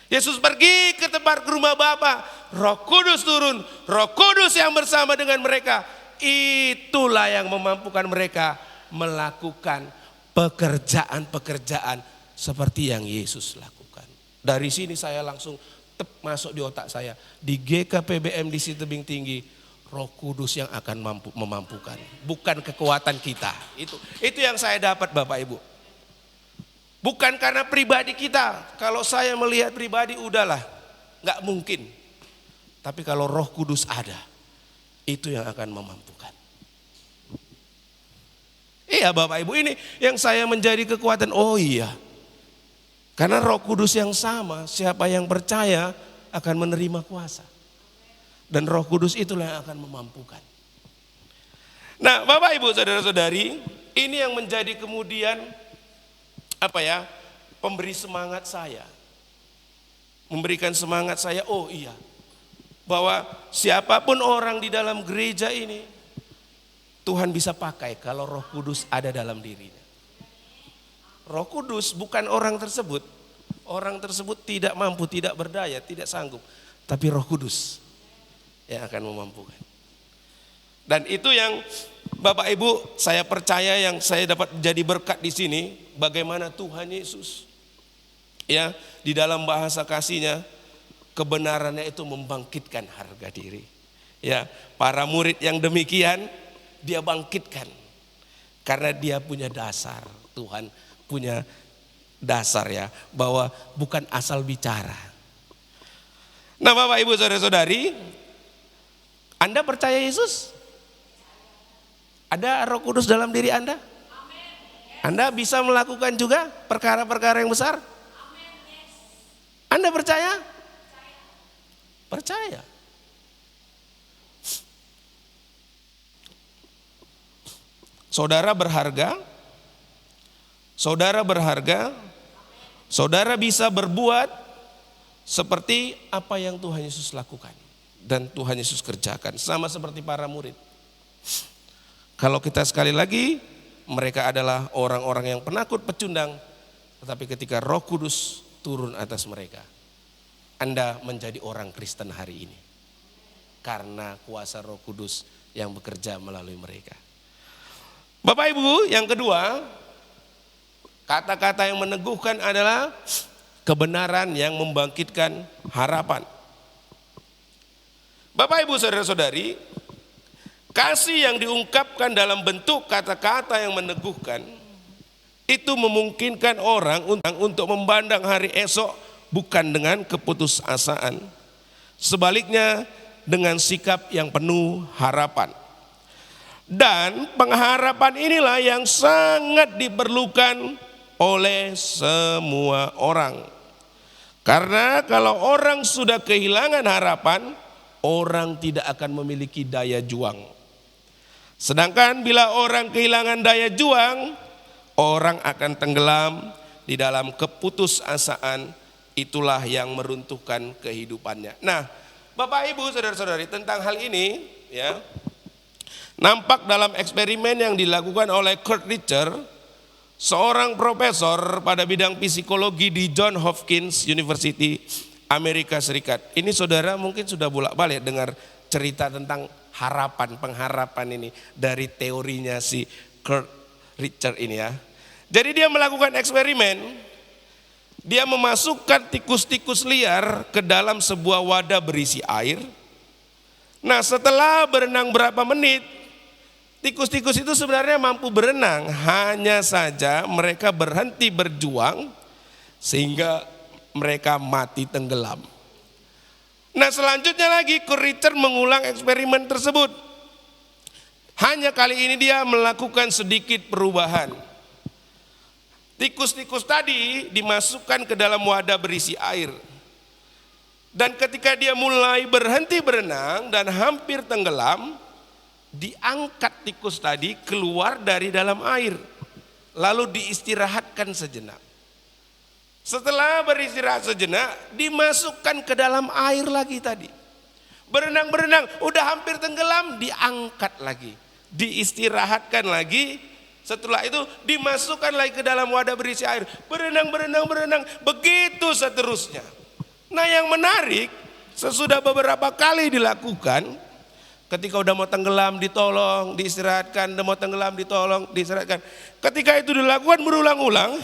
Yesus pergi ke tempat rumah Bapa, Roh Kudus turun, Roh Kudus yang bersama dengan mereka, itulah yang memampukan mereka melakukan pekerjaan-pekerjaan seperti yang Yesus lakukan. Dari sini saya langsung masuk di otak saya, di GKPBM di Tebing Tinggi, Roh Kudus yang akan memampukan, bukan kekuatan kita. Itu yang saya dapat Bapak Ibu. Bukan karena pribadi kita. Kalau saya melihat pribadi udahlah, nggak mungkin. Tapi kalau Roh Kudus ada, itu yang akan memampukan. Iya Bapak Ibu, ini yang saya menjadi kekuatan. Oh iya, karena Roh Kudus yang sama, siapa yang percaya akan menerima kuasa. Dan Roh Kudus itulah yang akan memampukan. Nah Bapak Ibu Saudara-saudari, ini yang menjadi kemudian pemberi semangat saya. Memberikan semangat saya, oh iya, bahwa siapapun orang di dalam gereja ini, Tuhan bisa pakai kalau Roh Kudus ada dalam dirinya. Roh Kudus bukan orang tersebut. Orang tersebut tidak mampu, tidak berdaya, tidak sanggup. Tapi Roh Kudus yang akan memampukan. Dan itu yang Bapak Ibu saya percaya yang saya dapat jadi berkat di sini, bagaimana Tuhan Yesus ya di dalam bahasa kasihnya, kebenarannya itu membangkitkan harga diri. Ya, para murid yang demikian dia bangkitkan karena dia punya dasar. Tuhan punya dasar ya, bahwa bukan asal bicara. Nah Bapak Ibu Saudara-saudari, Anda percaya Yesus? Ada Roh Kudus dalam diri Anda? Anda bisa melakukan juga perkara-perkara yang besar? Anda percaya? Percaya. Saudara berharga, saudara bisa berbuat seperti apa yang Tuhan Yesus lakukan. Dan Tuhan Yesus kerjakan, sama seperti para murid. Kalau kita sekali lagi, mereka adalah orang-orang yang penakut, pecundang. Tetapi ketika Roh Kudus turun atas mereka, Anda menjadi orang Kristen hari ini. Karena kuasa Roh Kudus yang bekerja melalui mereka. Bapak Ibu, yang kedua, kata-kata yang meneguhkan adalah kebenaran yang membangkitkan harapan. Bapak Ibu Saudara-saudari, kasih yang diungkapkan dalam bentuk kata-kata yang meneguhkan itu memungkinkan orang untuk memandang hari esok bukan dengan keputusasaan, sebaliknya dengan sikap yang penuh harapan. Dan pengharapan inilah yang sangat diperlukan oleh semua orang. Karena kalau orang sudah kehilangan harapan, orang tidak akan memiliki daya juang. Sedangkan bila orang kehilangan daya juang, orang akan tenggelam di dalam keputusasaan, itulah yang meruntuhkan kehidupannya. Nah, Bapak Ibu Saudara-saudari, tentang hal ini ya, Nampak dalam eksperimen yang dilakukan oleh Kurt Richter, seorang profesor pada bidang psikologi di Johns Hopkins University, Amerika Serikat. Ini saudara mungkin sudah bolak-balik dengar cerita tentang harapan, pengharapan ini dari teorinya si Kurt Richter ini ya. Jadi dia melakukan eksperimen, dia memasukkan tikus-tikus liar ke dalam sebuah wadah berisi air. Nah, setelah berenang berapa menit, tikus-tikus itu sebenarnya mampu berenang, hanya saja mereka berhenti berjuang sehingga mereka mati tenggelam. Nah, selanjutnya lagi Kurt Richter mengulang eksperimen tersebut. Hanya kali ini dia melakukan sedikit perubahan. Tikus-tikus tadi dimasukkan ke dalam wadah berisi air. Dan ketika dia mulai berhenti berenang dan hampir tenggelam, diangkat tikus tadi keluar dari dalam air, lalu diistirahatkan sejenak. Setelah beristirahat sejenak, dimasukkan ke dalam air lagi tadi. Berenang-berenang, udah hampir tenggelam, diangkat lagi, diistirahatkan lagi. Setelah itu dimasukkan lagi ke dalam wadah berisi air. Berenang, begitu seterusnya. Nah, yang menarik, sesudah beberapa kali dilakukan, ketika udah mau tenggelam ditolong, diistirahatkan, udah mau tenggelam ditolong, diistirahatkan. Ketika itu dilakukan berulang-ulang,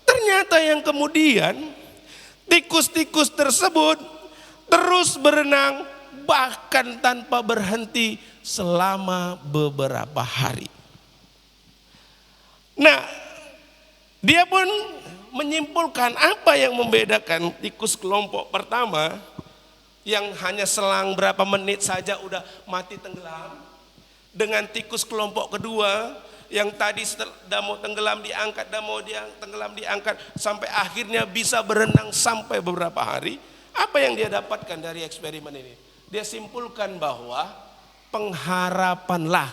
ternyata yang kemudian tikus-tikus tersebut terus berenang bahkan tanpa berhenti selama beberapa hari. Nah, dia pun menyimpulkan apa yang membedakan tikus kelompok pertama yang hanya selang berapa menit saja udah mati tenggelam, dengan tikus kelompok kedua yang tadi sudah mau tenggelam diangkat, tenggelam diangkat sampai akhirnya bisa berenang sampai beberapa hari. Apa yang dia dapatkan dari eksperimen ini? Dia simpulkan bahwa pengharapanlah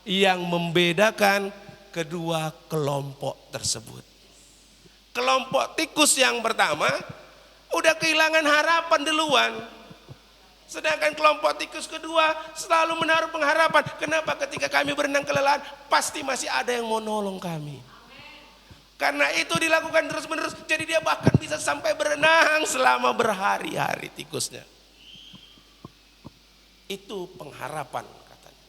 yang membedakan kedua kelompok tersebut. Kelompok tikus yang pertama udah kehilangan harapan duluan. Sedangkan kelompok tikus kedua selalu menaruh pengharapan. Kenapa? Ketika kami berenang kelelahan, pasti masih ada yang mau nolong kami. Karena itu dilakukan terus-menerus, jadi dia bahkan bisa sampai berenang selama berhari-hari tikusnya. Itu pengharapan katanya.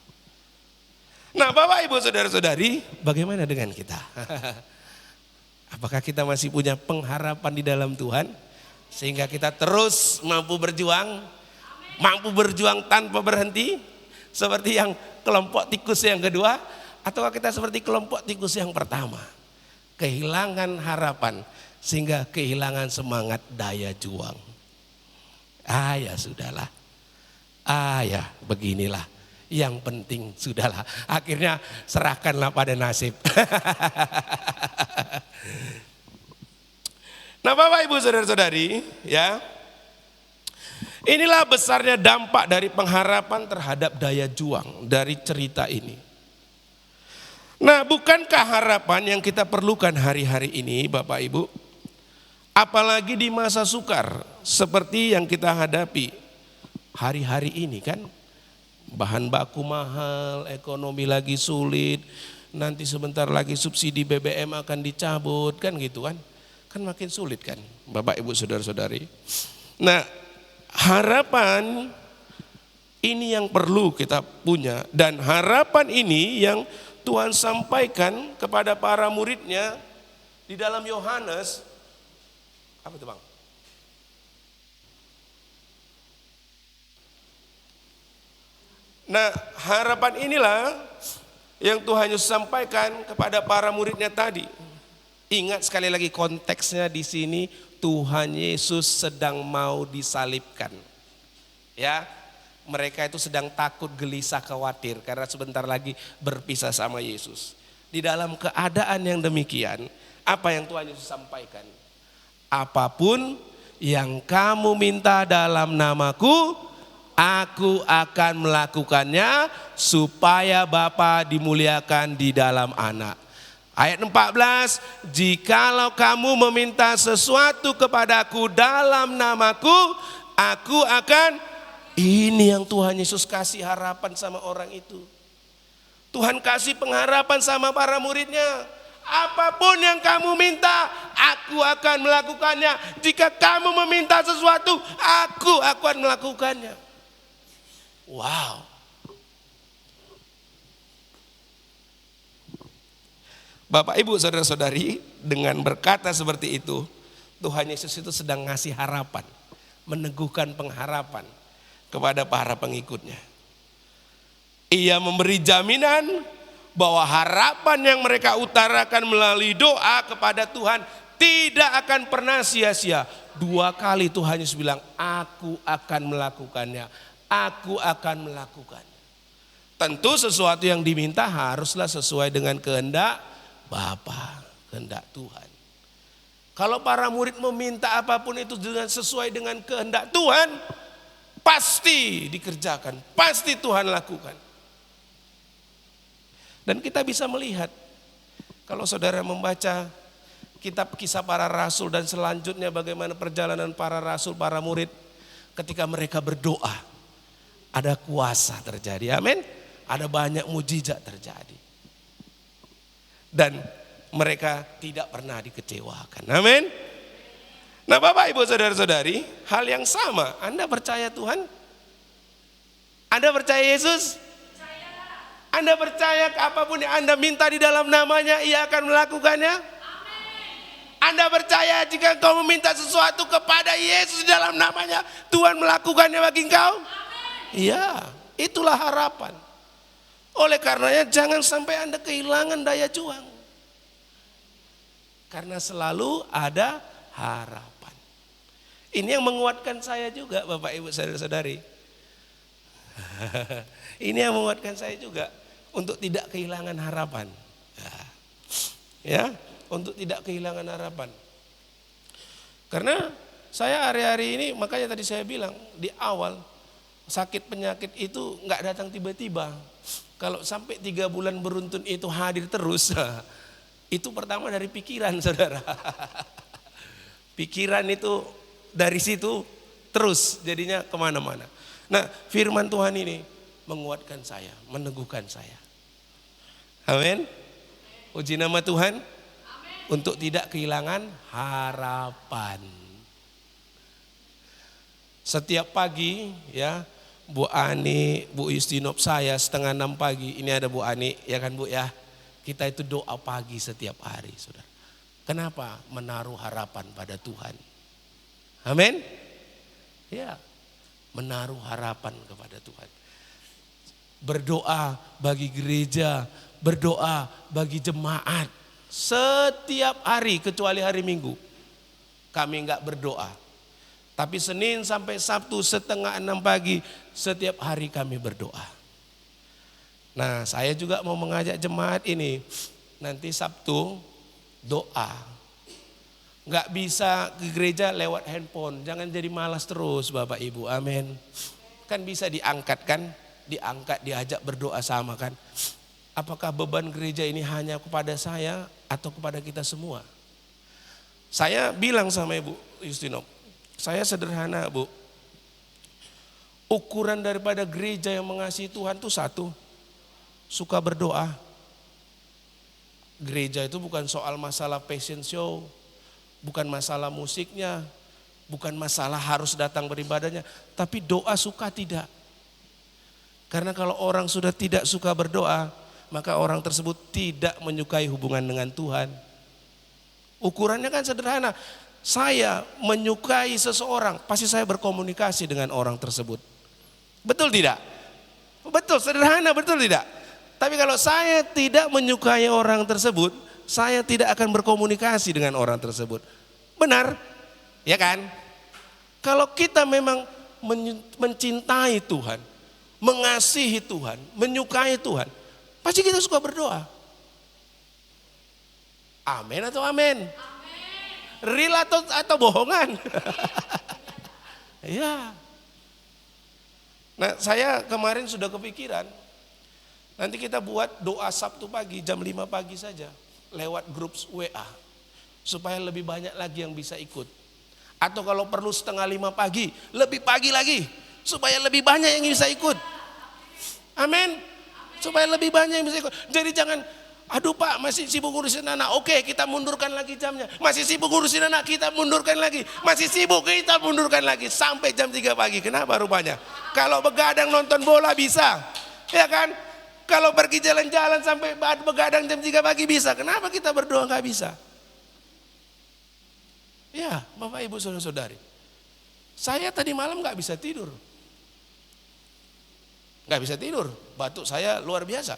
Nah, Bapak Ibu Saudara-saudari, bagaimana dengan kita? Apakah kita masih punya pengharapan di dalam Tuhan? Sehingga kita terus mampu berjuang? Mampu berjuang tanpa berhenti seperti yang kelompok tikus yang kedua, atau kita seperti kelompok tikus yang pertama, kehilangan harapan sehingga kehilangan semangat daya juang. Ya sudahlah, ya beginilah, yang penting sudahlah, akhirnya serahkanlah pada nasib. Nah, Bapak Ibu Saudara-saudari, ya, inilah besarnya dampak dari pengharapan terhadap daya juang dari cerita ini. Nah, bukankah harapan yang kita perlukan hari-hari ini, Bapak Ibu? Apalagi di masa sukar seperti yang kita hadapi hari-hari ini kan. Bahan baku mahal, ekonomi lagi sulit, nanti sebentar lagi subsidi BBM akan dicabut kan gitu kan. Kan makin sulit kan, Bapak Ibu Saudara-saudari. Nah, harapan ini yang perlu kita punya, dan harapan ini yang Tuhan sampaikan kepada para muridnya di dalam Yohanes. Apa itu Bang? Nah, harapan inilah yang Tuhan Yesus sampaikan kepada para muridnya tadi. Ingat sekali lagi konteksnya di sini, Tuhan Yesus sedang mau disalibkan. Ya, mereka itu sedang takut, gelisah, khawatir karena sebentar lagi berpisah sama Yesus. Di dalam keadaan yang demikian, apa yang Tuhan Yesus sampaikan? Apapun yang kamu minta dalam namaku, aku akan melakukannya supaya Bapa dimuliakan di dalam Anak. Ayat 14, jikalau kamu meminta sesuatu kepadaku dalam namaku, aku akan. Ini yang Tuhan Yesus kasih harapan sama orang itu. Tuhan kasih pengharapan sama para muridnya. Apapun yang kamu minta, aku akan melakukannya. Jika kamu meminta sesuatu, aku akan melakukannya. Wow. Bapak, Ibu, saudara-saudari, dengan berkata seperti itu, Tuhan Yesus itu sedang ngasih harapan, meneguhkan pengharapan kepada para pengikutnya. Ia memberi jaminan bahwa harapan yang mereka utarakan melalui doa kepada Tuhan tidak akan pernah sia-sia. 2 kali Tuhan Yesus bilang, aku akan melakukannya, aku akan melakukannya. Tentu sesuatu yang diminta haruslah sesuai dengan kehendak Bapa, kehendak Tuhan. Kalau para murid meminta apapun itu sesuai dengan kehendak Tuhan, pasti dikerjakan, pasti Tuhan lakukan. Dan kita bisa melihat, kalau saudara membaca kitab Kisah Para Rasul dan selanjutnya bagaimana perjalanan para rasul, para murid, ketika mereka berdoa, ada kuasa terjadi, amin. Ada banyak mujizat terjadi. Dan mereka tidak pernah dikecewakan. Amin. Nah, Bapak, Ibu, saudara-saudari, hal yang sama. Anda percaya Tuhan? Anda percaya Yesus? Percaya. Anda percaya apapun yang Anda minta di dalam namanya, Ia akan melakukannya? Amin. Anda percaya jika kau meminta sesuatu kepada Yesus di dalam namanya, Tuhan melakukannya bagi engkau? Amin. Iya, itulah harapan. Oleh karenanya jangan sampai Anda kehilangan daya juang. Karena selalu ada harapan. Ini yang menguatkan saya juga, Bapak, Ibu, saudara-saudari. Ini yang menguatkan saya juga untuk tidak kehilangan harapan. Ya, untuk tidak kehilangan harapan. Karena saya hari-hari ini, makanya tadi saya bilang di awal, sakit penyakit itu nggak datang tiba-tiba. Kalau sampai 3 bulan beruntun itu hadir terus, itu pertama dari pikiran, saudara. Pikiran itu dari situ terus jadinya kemana-mana. Nah, firman Tuhan ini menguatkan saya, meneguhkan saya. Amin. Puji nama Tuhan. Amin. Untuk tidak kehilangan harapan. Setiap pagi ya, Bu Ani, Bu Justinop, saya 5:30 pagi. Ini ada Bu Ani, ya kan Bu ya. Kita itu doa pagi setiap hari, saudara. Kenapa? Menaruh harapan pada Tuhan. Amin. Ya, menaruh harapan kepada Tuhan. Berdoa bagi gereja, berdoa bagi jemaat. Setiap hari kecuali hari Minggu. Kami enggak berdoa. Tapi Senin sampai Sabtu 5:30 pagi setiap hari kami berdoa. Nah, saya juga mau mengajak jemaat ini nanti Sabtu doa. Enggak bisa ke gereja lewat handphone. Jangan jadi malas terus, Bapak Ibu. Amin. Kan bisa diangkat kan? Diangkat, diajak berdoa sama kan? Apakah beban gereja ini hanya kepada saya atau kepada kita semua? Saya bilang sama Ibu Justinop, saya sederhana, Bu. Ukuran daripada gereja yang mengasihi Tuhan itu satu, suka berdoa. Gereja itu bukan soal masalah fashion show, bukan masalah musiknya, bukan masalah harus datang beribadahnya, tapi doa suka tidak. Karena kalau orang sudah tidak suka berdoa, maka orang tersebut tidak menyukai hubungan dengan Tuhan. Ukurannya kan sederhana. Saya menyukai seseorang, pasti saya berkomunikasi dengan orang tersebut. Betul tidak? Betul, sederhana, betul tidak? Tapi kalau saya tidak menyukai orang tersebut, saya tidak akan berkomunikasi dengan orang tersebut. Benar? Ya kan? Kalau kita memang mencintai Tuhan, mengasihi Tuhan, menyukai Tuhan, pasti kita suka berdoa. Amin atau amin? Real atau bohongan? Ya. Nah, saya kemarin sudah kepikiran, nanti kita buat doa Sabtu pagi jam 5 pagi saja lewat grup WA supaya lebih banyak lagi yang bisa ikut. Atau kalau perlu 4:30 pagi, lebih pagi lagi supaya lebih banyak yang bisa ikut. Amin. Supaya lebih banyak yang bisa ikut. Jadi jangan, aduh Pak masih sibuk ngurusin anak. Oke, kita mundurkan lagi jamnya. Masih sibuk ngurusin anak, kita mundurkan lagi. Masih sibuk, kita mundurkan lagi. Sampai jam 3 pagi. Kenapa rupanya? Kalau begadang nonton bola bisa. Ya kan? Kalau pergi jalan-jalan sampai begadang jam 3 pagi bisa. Kenapa kita berdoa nggak bisa? Ya, Bapak Ibu Saudara-saudari. Saya tadi malam nggak bisa tidur. Nggak bisa tidur, batuk saya luar biasa.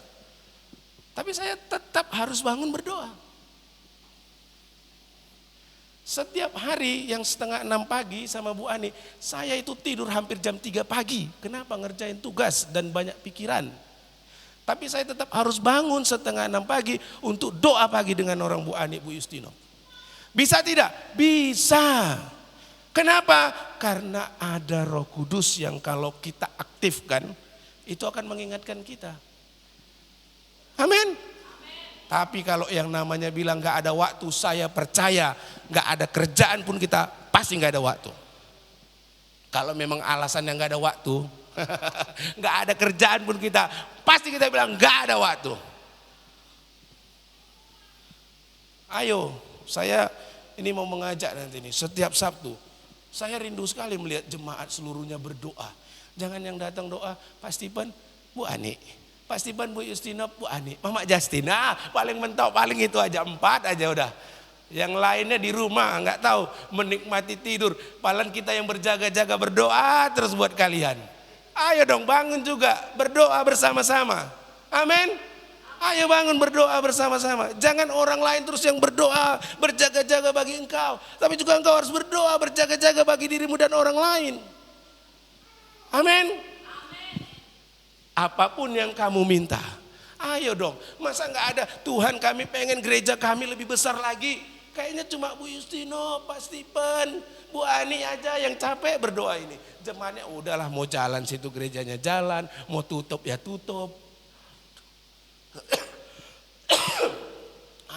Tapi saya tetap harus bangun berdoa. Setiap hari yang setengah 6 pagi sama Bu Ani, saya itu tidur hampir jam 3 pagi. Kenapa? Ngerjain tugas dan banyak pikiran. Tapi saya tetap harus bangun setengah 6 pagi untuk doa pagi dengan orang Bu Ani, Bu Yustino. Bisa tidak? Bisa. Kenapa? Karena ada Roh Kudus yang kalau kita aktifkan, itu akan mengingatkan kita. Amin. Tapi kalau yang namanya bilang gak ada waktu, saya percaya gak ada kerjaan pun kita pasti gak ada waktu. Kalau memang alasan yang gak ada waktu, gak ada kerjaan pun kita pasti kita bilang gak ada waktu. Ayo, saya ini mau mengajak nanti nih setiap Sabtu. Saya rindu sekali melihat jemaat seluruhnya berdoa. Jangan yang datang doa, Pak Stephen, Bu Ani. Pak Stephen, Bu Yustino, Bu Ani. Mama Justina, paling mentok, paling itu aja, 4 aja udah. Yang lainnya di rumah, nggak tahu, menikmati tidur. Paling kita yang berjaga-jaga berdoa terus buat kalian. Ayo dong bangun juga, berdoa bersama-sama. Amin. Ayo bangun berdoa bersama-sama. Jangan orang lain terus yang berdoa, berjaga-jaga bagi engkau. Tapi juga engkau harus berdoa, berjaga-jaga bagi dirimu dan orang lain. Amin. Apapun yang kamu minta, ayo dong. Masa nggak ada, Tuhan kami pengen gereja kami lebih besar lagi. Kayaknya cuma Bu Yustino, Pak Stephen, Bu Ani aja yang capek berdoa ini. Jemaatnya udahlah, mau jalan situ gerejanya jalan, mau tutup ya tutup.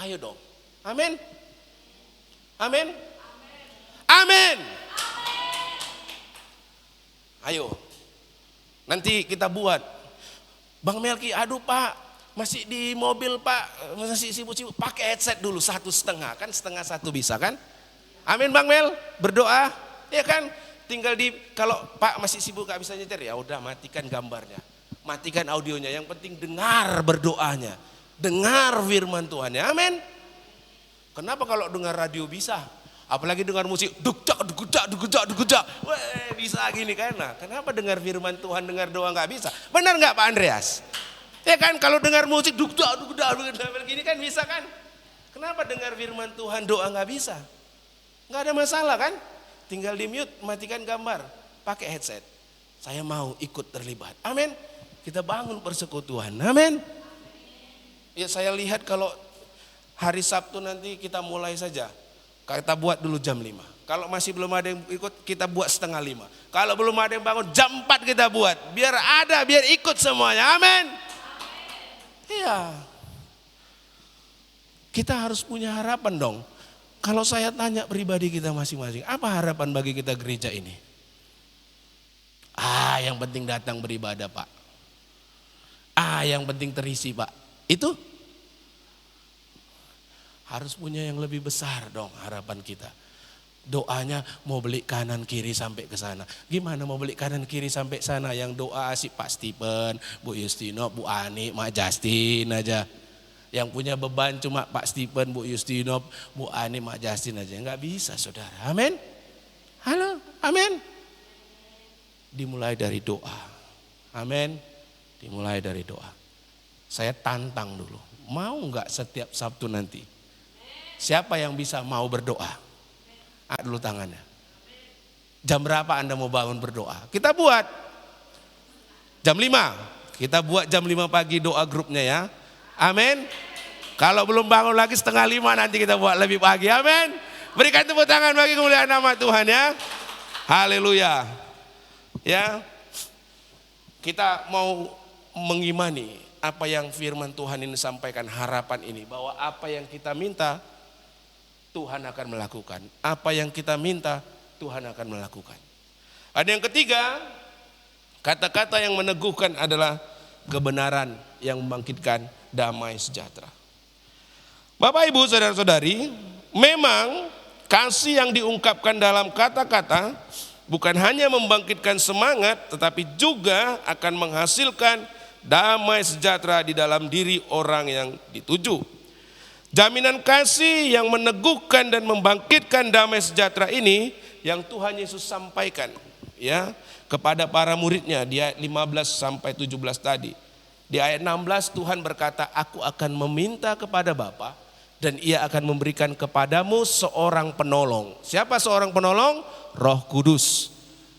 Ayo dong. Amin. Amin. Amin. Ayo. Nanti kita buat. Bang Melki, aduh Pak, masih di mobil Pak, masih sibuk-sibuk. Pakai headset dulu 1,5, kan 1,5 bisa kan? Amin Bang Mel, berdoa, ya kan? Tinggal kalau Pak masih sibuk gak bisa nyetir, ya udah matikan gambarnya, matikan audionya. Yang penting dengar berdoanya, dengar firman Tuhan ya, amin. Kenapa kalau dengar radio bisa? Apalagi dengar musik, dugujak, bisa gini kan? Nah, kenapa dengar firman Tuhan, dengar doa nggak bisa? Benar nggak Pak Andreas? Ya kan, kalau dengar musik, dugujak, gini kan bisa kan? Kenapa dengar firman Tuhan, doa nggak bisa? Nggak ada masalah kan? Tinggal di mute, matikan gambar, pakai headset. Saya mau ikut terlibat, amin. Kita bangun persekutuan, amin. Ya saya lihat kalau hari Sabtu nanti kita mulai saja. Kita buat dulu jam 5. Kalau masih belum ada yang ikut, kita buat 4:30. Kalau belum ada yang bangun, jam 4 kita buat. Biar ada, biar ikut semuanya. Amin. Iya. Kita harus punya harapan dong. Kalau saya tanya pribadi kita masing-masing, apa harapan bagi kita gereja ini? Yang penting datang beribadah Pak. Yang penting terisi Pak. Itu harus punya yang lebih besar dong harapan kita. Doanya mau beli kanan kiri sampai ke sana. Gimana mau beli kanan kiri sampai sana? Yang doa si Pak Stephen, Bu Yustino, Bu Ani, Mak Justin aja. Yang punya beban cuma Pak Stephen, Bu Yustino, Bu Ani, Mak Justin aja. Enggak bisa saudara. Amin. Halo, amin. Dimulai dari doa. Amin. Dimulai dari doa. Saya tantang dulu. Mau enggak setiap Sabtu nanti? Siapa yang bisa mau berdoa? Dulu tangannya. Jam berapa Anda mau bangun berdoa? Kita buat. Jam 5. Kita buat jam 5 pagi doa grupnya ya. Amin. Kalau belum bangun lagi 4:30 nanti kita buat lebih pagi. Amin. Berikan tepuk tangan bagi kemuliaan nama Tuhan ya. Haleluya. Ya. Kita mau mengimani apa yang firman Tuhan ini sampaikan, harapan ini. Bahwa apa yang kita minta, Tuhan akan melakukan. Apa yang kita minta, Tuhan akan melakukan. Ada yang ketiga, kata-kata yang meneguhkan adalah kebenaran yang membangkitkan damai sejahtera. Bapak Ibu saudara-saudari, memang kasih yang diungkapkan dalam kata-kata bukan hanya membangkitkan semangat, tetapi juga akan menghasilkan damai sejahtera di dalam diri orang yang dituju. Jaminan kasih yang meneguhkan dan membangkitkan damai sejahtera ini yang Tuhan Yesus sampaikan ya kepada para muridnya di ayat 15 sampai 17 tadi. Di ayat 16 Tuhan berkata, aku akan meminta kepada Bapa dan ia akan memberikan kepadamu seorang penolong. Siapa seorang penolong? Roh Kudus.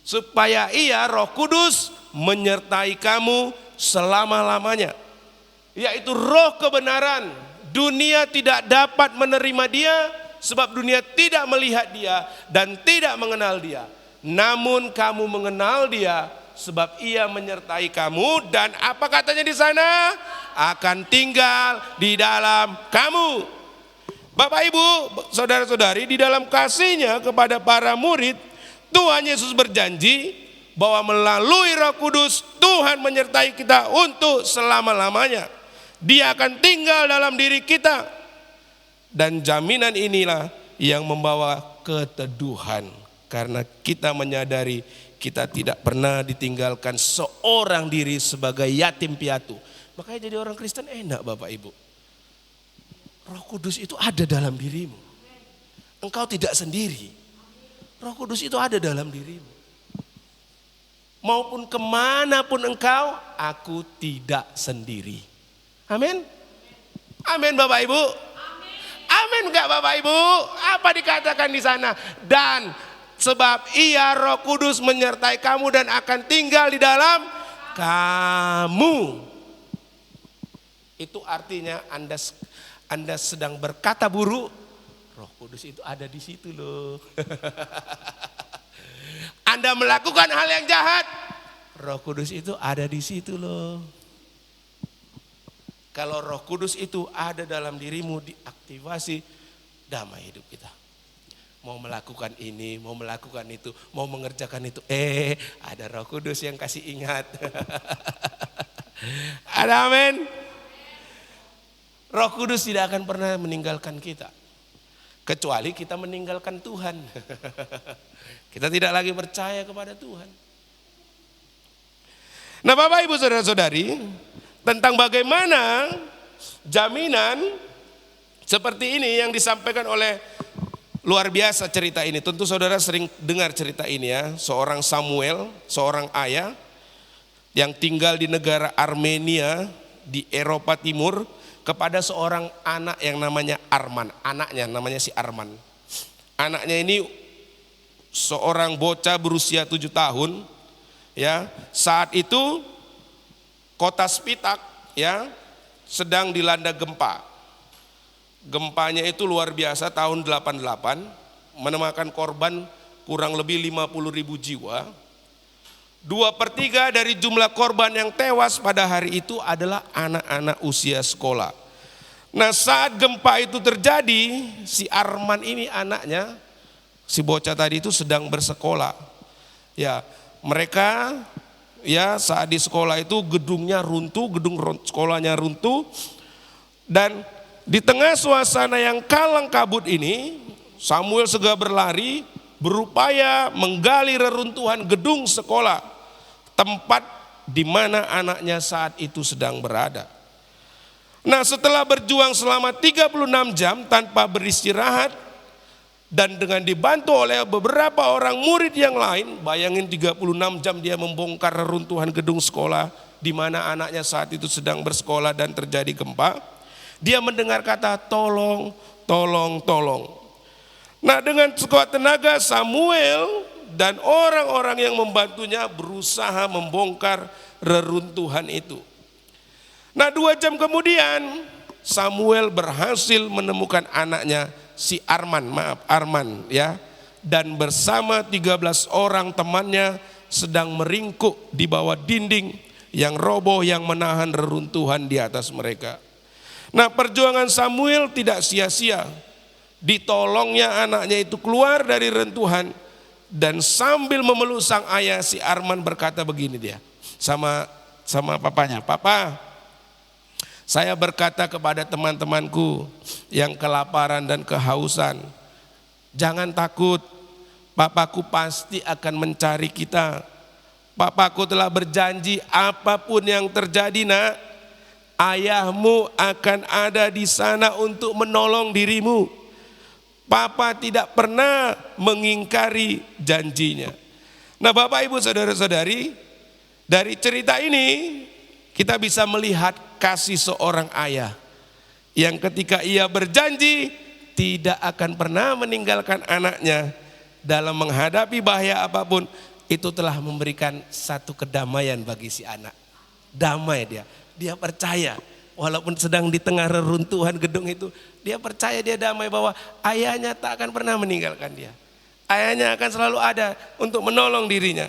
Supaya ia, Roh Kudus, menyertai kamu selama-lamanya. Yaitu roh kebenaran. Dunia tidak dapat menerima dia sebab dunia tidak melihat dia dan tidak mengenal dia. Namun kamu mengenal dia sebab ia menyertai kamu dan apa katanya di sana? Akan tinggal di dalam kamu. Bapak Ibu, saudara-saudari, di dalam kasihnya kepada para murid, Tuhan Yesus berjanji bahwa melalui Roh Kudus Tuhan menyertai kita untuk selama-lamanya. Dia akan tinggal dalam diri kita. Dan jaminan inilah yang membawa keteduhan. Karena kita menyadari kita tidak pernah ditinggalkan seorang diri sebagai yatim piatu. Makanya jadi orang Kristen enak Bapak Ibu. Roh Kudus itu ada dalam dirimu. Engkau tidak sendiri. Roh Kudus itu ada dalam dirimu. Maupun kemanapun engkau, aku tidak sendiri. Amin. Amin Bapak Ibu. Amin enggak Bapak Ibu? Apa dikatakan di sana? Dan sebab ia Roh Kudus menyertai kamu dan akan tinggal di dalam kamu. Itu artinya Anda sedang berkata buruk, Roh Kudus itu ada di situ loh. Anda melakukan hal yang jahat, Roh Kudus itu ada di situ loh. Kalau Roh Kudus itu ada dalam dirimu, diaktifasi, damai hidup kita. Mau melakukan ini, mau melakukan itu, mau mengerjakan itu, ada Roh Kudus yang kasih ingat. Ada amin. Roh Kudus tidak akan pernah meninggalkan kita. Kecuali kita meninggalkan Tuhan. Kita tidak lagi percaya kepada Tuhan. Nah Bapak Ibu saudara-saudari, tentang bagaimana jaminan seperti ini yang disampaikan oleh luar biasa cerita ini. Tentu saudara sering dengar cerita ini ya. Seorang Samuel, seorang ayah yang tinggal di negara Armenia di Eropa Timur kepada seorang anak yang namanya Arman. Anaknya namanya si Arman. Anaknya ini seorang bocah berusia 7 tahun. Ya, saat itu kota Spitak ya sedang dilanda gempa. Gempanya itu luar biasa tahun 88, memakan korban kurang lebih 50.000 jiwa. 2/3 dari jumlah korban yang tewas pada hari itu adalah anak-anak usia sekolah. Nah saat gempa itu terjadi, si Arman ini anaknya, si bocah tadi itu sedang bersekolah. Ya, mereka ya saat di sekolah itu gedungnya runtuh, gedung sekolahnya runtuh. Dan di tengah suasana yang kalang kabut ini, Samuel segera berlari, berupaya menggali reruntuhan gedung sekolah, tempat di mana anaknya saat itu sedang berada. Nah setelah berjuang selama 36 jam tanpa beristirahat dan dengan dibantu oleh beberapa orang murid yang lain, bayangin 36 jam dia membongkar reruntuhan gedung sekolah di mana anaknya saat itu sedang bersekolah dan terjadi gempa. Dia mendengar kata tolong, tolong, tolong. Nah dengan sekuat tenaga Samuel dan orang-orang yang membantunya berusaha membongkar reruntuhan itu. Nah 2 jam kemudian Samuel berhasil menemukan anaknya si Arman ya. Dan bersama 13 orang temannya sedang meringkuk di bawah dinding yang roboh yang menahan reruntuhan di atas mereka. Nah perjuangan Samuel tidak sia-sia. Ditolongnya anaknya itu keluar dari reruntuhan. Dan sambil memeluk sang ayah, si Arman berkata begini dia sama sama papanya, "Papa, saya berkata kepada teman-temanku yang kelaparan dan kehausan, jangan takut, papaku pasti akan mencari kita. Papaku telah berjanji apapun yang terjadi nak, ayahmu akan ada di sana untuk menolong dirimu. Papa tidak pernah mengingkari janjinya." Nah Bapak Ibu Saudara-saudari, dari cerita ini kita bisa melihat kasih seorang ayah yang ketika ia berjanji tidak akan pernah meninggalkan anaknya dalam menghadapi bahaya apapun, itu telah memberikan satu kedamaian bagi si anak. Damai dia percaya walaupun sedang di tengah reruntuhan gedung itu, dia percaya, dia damai bahwa ayahnya tak akan pernah meninggalkan dia. Ayahnya akan selalu ada untuk menolong dirinya.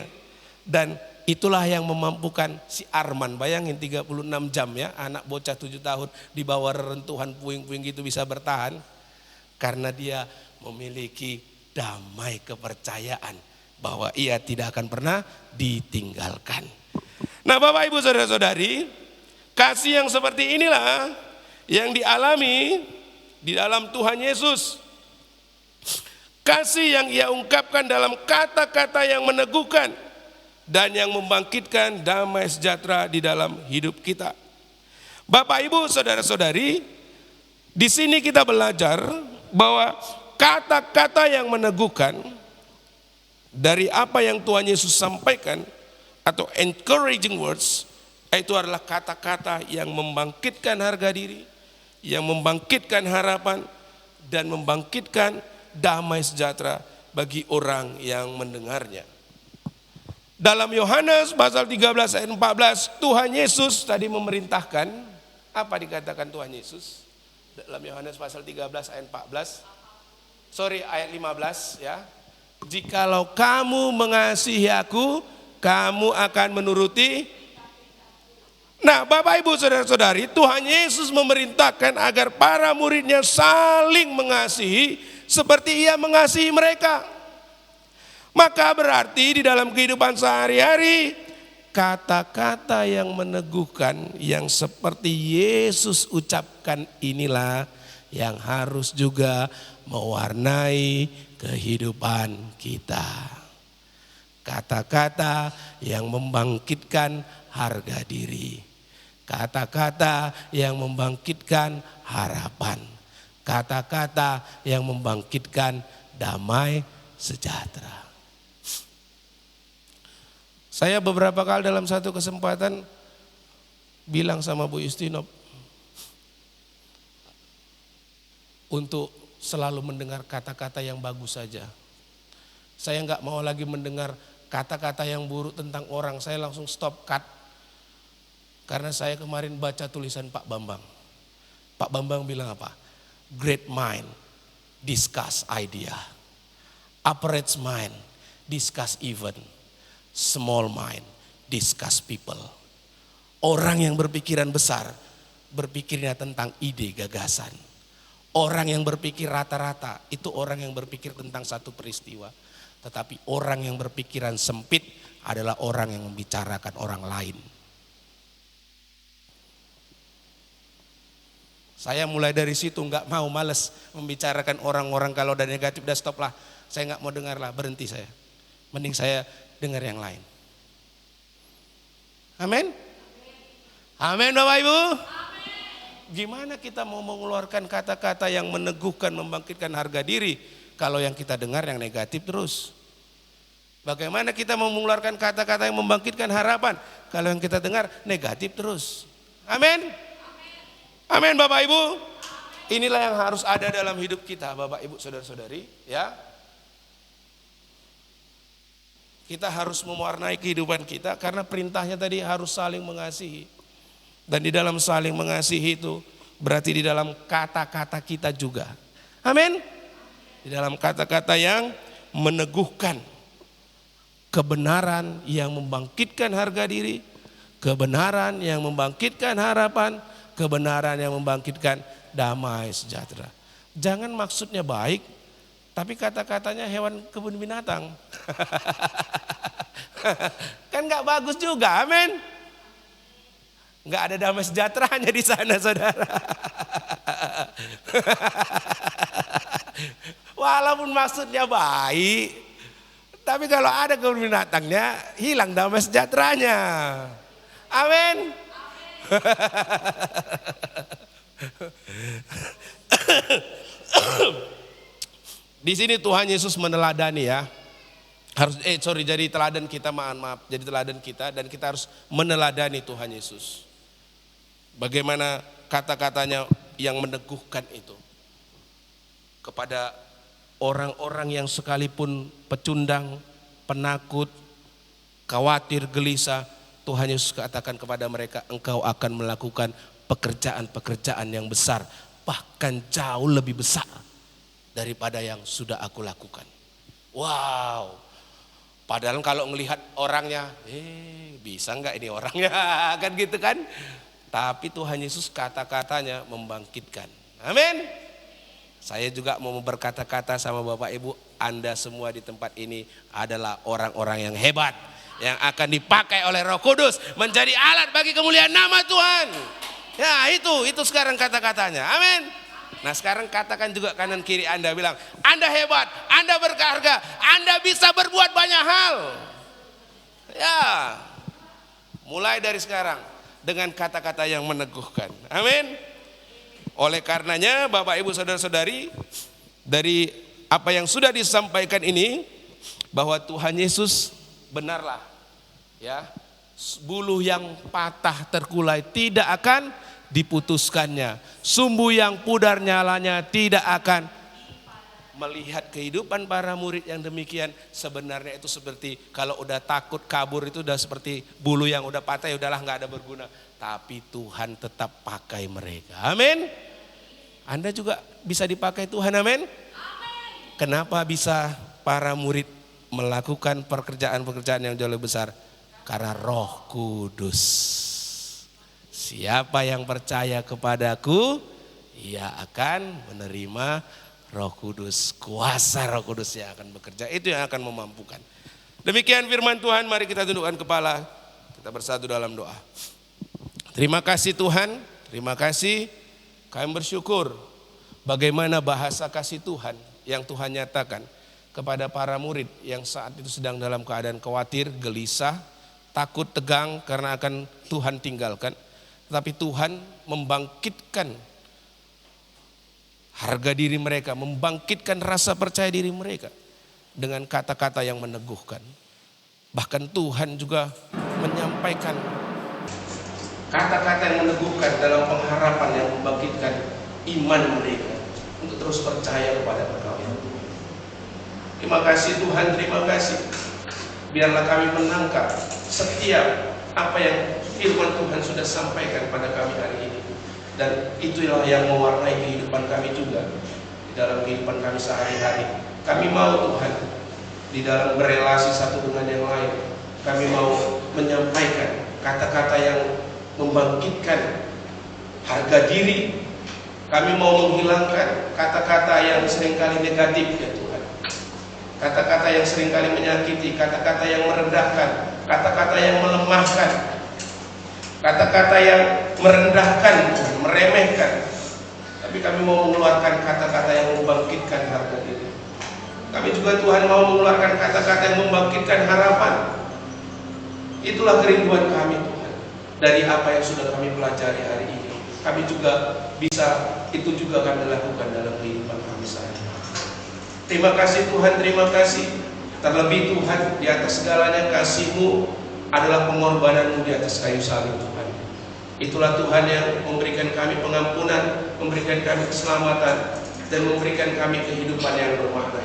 Dan itulah yang memampukan si Arman, bayangin 36 jam ya, anak bocah 7 tahun di bawah reruntuhan puing-puing gitu bisa bertahan. Karena dia memiliki damai kepercayaan bahwa ia tidak akan pernah ditinggalkan. Nah Bapak Ibu Saudara-saudari, kasih yang seperti inilah yang dialami di dalam Tuhan Yesus. Kasih yang ia ungkapkan dalam kata-kata yang meneguhkan dan yang membangkitkan damai sejahtera di dalam hidup kita. Bapak Ibu Saudara-saudari, di sini kita belajar bahwa kata-kata yang meneguhkan dari apa yang Tuhan Yesus sampaikan atau encouraging words, itu adalah kata-kata yang membangkitkan harga diri, yang membangkitkan harapan dan membangkitkan damai sejahtera bagi orang yang mendengarnya. Dalam Yohanes pasal 13 ayat 14, Tuhan Yesus tadi memerintahkan, apa dikatakan Tuhan Yesus? Dalam Yohanes pasal 13 ayat 14, ayat 15 ya. "Jikalau kamu mengasihi aku, kamu akan menuruti." Nah Bapak Ibu Saudara-saudari, Tuhan Yesus memerintahkan agar para muridnya saling mengasihi seperti ia mengasihi mereka. Maka berarti di dalam kehidupan sehari-hari, kata-kata yang meneguhkan yang seperti Yesus ucapkan inilah yang harus juga mewarnai kehidupan kita. Kata-kata yang membangkitkan harga diri. Kata-kata yang membangkitkan harapan. Kata-kata yang membangkitkan damai sejahtera. Saya beberapa kali dalam satu kesempatan bilang sama Bu Justinov untuk selalu mendengar kata-kata yang bagus saja. Saya nggak mau lagi mendengar kata-kata yang buruk tentang orang. Saya langsung stop cut. Karena saya kemarin baca tulisan Pak Bambang. Pak Bambang bilang apa? Great mind, discuss idea. Average mind, discuss event. Small mind, discuss people. Orang yang berpikiran besar, berpikirnya tentang ide gagasan. Orang yang berpikir rata-rata, itu orang yang berpikir tentang satu peristiwa. Tetapi orang yang berpikiran sempit adalah orang yang membicarakan orang lain. Saya mulai dari situ nggak mau, males membicarakan orang-orang, kalau udah negatif udah stop lah. Saya nggak mau dengar lah, berhenti saya. Mending saya dengar yang lain. Amin. Amin Bapak Ibu. Gimana kita mau mengeluarkan kata-kata yang meneguhkan, membangkitkan harga diri kalau yang kita dengar yang negatif terus? Bagaimana kita mau mengeluarkan kata-kata yang membangkitkan harapan kalau yang kita dengar negatif terus? Amin. Amin Bapak Ibu. Inilah yang harus ada dalam hidup kita Bapak Ibu Saudara-saudari ya. Kita harus mewarnai kehidupan kita karena perintahnya tadi harus saling mengasihi. Dan di dalam saling mengasihi itu berarti di dalam kata-kata kita juga. Amin. Di dalam kata-kata yang meneguhkan kebenaran yang membangkitkan harga diri, kebenaran yang membangkitkan harapan, kebenaran yang membangkitkan damai sejahtera. Jangan maksudnya baik, tapi kata-katanya hewan kebun binatang. Kan gak bagus juga, amin. Nggak ada damai sejahteranya di sana, saudara. Walaupun maksudnya baik, tapi kalau ada kebun binatangnya, hilang damai sejahteranya. Amin. Di sini Tuhan Yesus meneladani ya. Jadi teladan kita, maaf. Jadi teladan kita dan kita harus meneladani Tuhan Yesus. Bagaimana kata-katanya yang meneguhkan itu kepada orang-orang yang sekalipun pecundang, penakut, khawatir, gelisah, Tuhan Yesus katakan kepada mereka, engkau akan melakukan pekerjaan-pekerjaan yang besar, bahkan jauh lebih besar daripada yang sudah aku lakukan. Wow. Padahal kalau melihat orangnya, bisa nggak ini orangnya, kan gitu kan? Tapi Tuhan Yesus kata-katanya membangkitkan. Amin. Saya juga mau berkata-kata sama Bapak Ibu, Anda semua di tempat ini adalah orang-orang yang hebat, yang akan dipakai oleh Roh Kudus menjadi alat bagi kemuliaan nama Tuhan. Ya itu sekarang kata-katanya. Amin. Nah sekarang katakan juga kanan kiri Anda, bilang, Anda hebat, Anda berharga, Anda bisa berbuat banyak hal. Ya, mulai dari sekarang dengan kata-kata yang meneguhkan. Amin. Oleh karenanya Bapak Ibu Saudara-saudari, dari apa yang sudah disampaikan ini, bahwa Tuhan Yesus benarlah ya, buluh yang patah terkulai tidak akan diputuskannya, sumbu yang pudar nyalanya tidak akan. Melihat kehidupan para murid yang demikian, sebenarnya itu seperti kalau udah takut kabur itu udah seperti bulu yang udah patah, ya udahlah nggak ada berguna. Tapi Tuhan tetap pakai mereka. Amin. Anda juga bisa dipakai Tuhan. Amin. Kenapa bisa para murid melakukan pekerjaan-pekerjaan yang jauh lebih besar? Karena Roh Kudus. Siapa yang percaya kepadaku, ia akan menerima Roh Kudus. Kuasa Roh Kudus yang akan bekerja, itu yang akan memampukan. Demikian firman Tuhan, mari kita tundukkan kepala, kita bersatu dalam doa. Terima kasih Tuhan, terima kasih. Kami bersyukur bagaimana bahasa kasih Tuhan yang Tuhan nyatakan kepada para murid yang saat itu sedang dalam keadaan khawatir, gelisah, takut, tegang karena akan Tuhan tinggalkan. Tapi Tuhan membangkitkan harga diri mereka, membangkitkan rasa percaya diri mereka dengan kata-kata yang meneguhkan. Bahkan Tuhan juga menyampaikan kata-kata yang meneguhkan dalam pengharapan yang membangkitkan iman mereka untuk terus percaya kepada Engkau ya Tuhan. Terima kasih Tuhan, terima kasih. Biarlah kami menangkap setiap apa yang firman Tuhan sudah sampaikan pada kami hari ini. Dan itulah yang mewarnai kehidupan kami juga di dalam kehidupan kami sehari-hari. Kami mau Tuhan di dalam berelasi satu dengan yang lain, kami mau menyampaikan kata-kata yang membangkitkan harga diri. Kami mau menghilangkan kata-kata yang seringkali negatif ya Tuhan, kata-kata yang seringkali menyakiti, kata-kata yang merendahkan, kata-kata yang melemahkan, kata-kata yang merendahkan, meremehkan. Tapi kami mau mengeluarkan kata-kata yang membangkitkan harga diri. Kami juga Tuhan mau mengeluarkan kata-kata yang membangkitkan harapan. Itulah kerinduan kami Tuhan, dari apa yang sudah kami pelajari hari ini. Kami juga bisa, itu juga kami lakukan dalam kehidupan kami sehari-hari. Terima kasih Tuhan, terima kasih. Terlebih Tuhan, di atas segalanya kasih-Mu adalah pengorbanan-Mu di atas kayu salib Tuhan. Itulah Tuhan yang memberikan kami pengampunan, memberikan kami keselamatan, dan memberikan kami kehidupan yang bermakna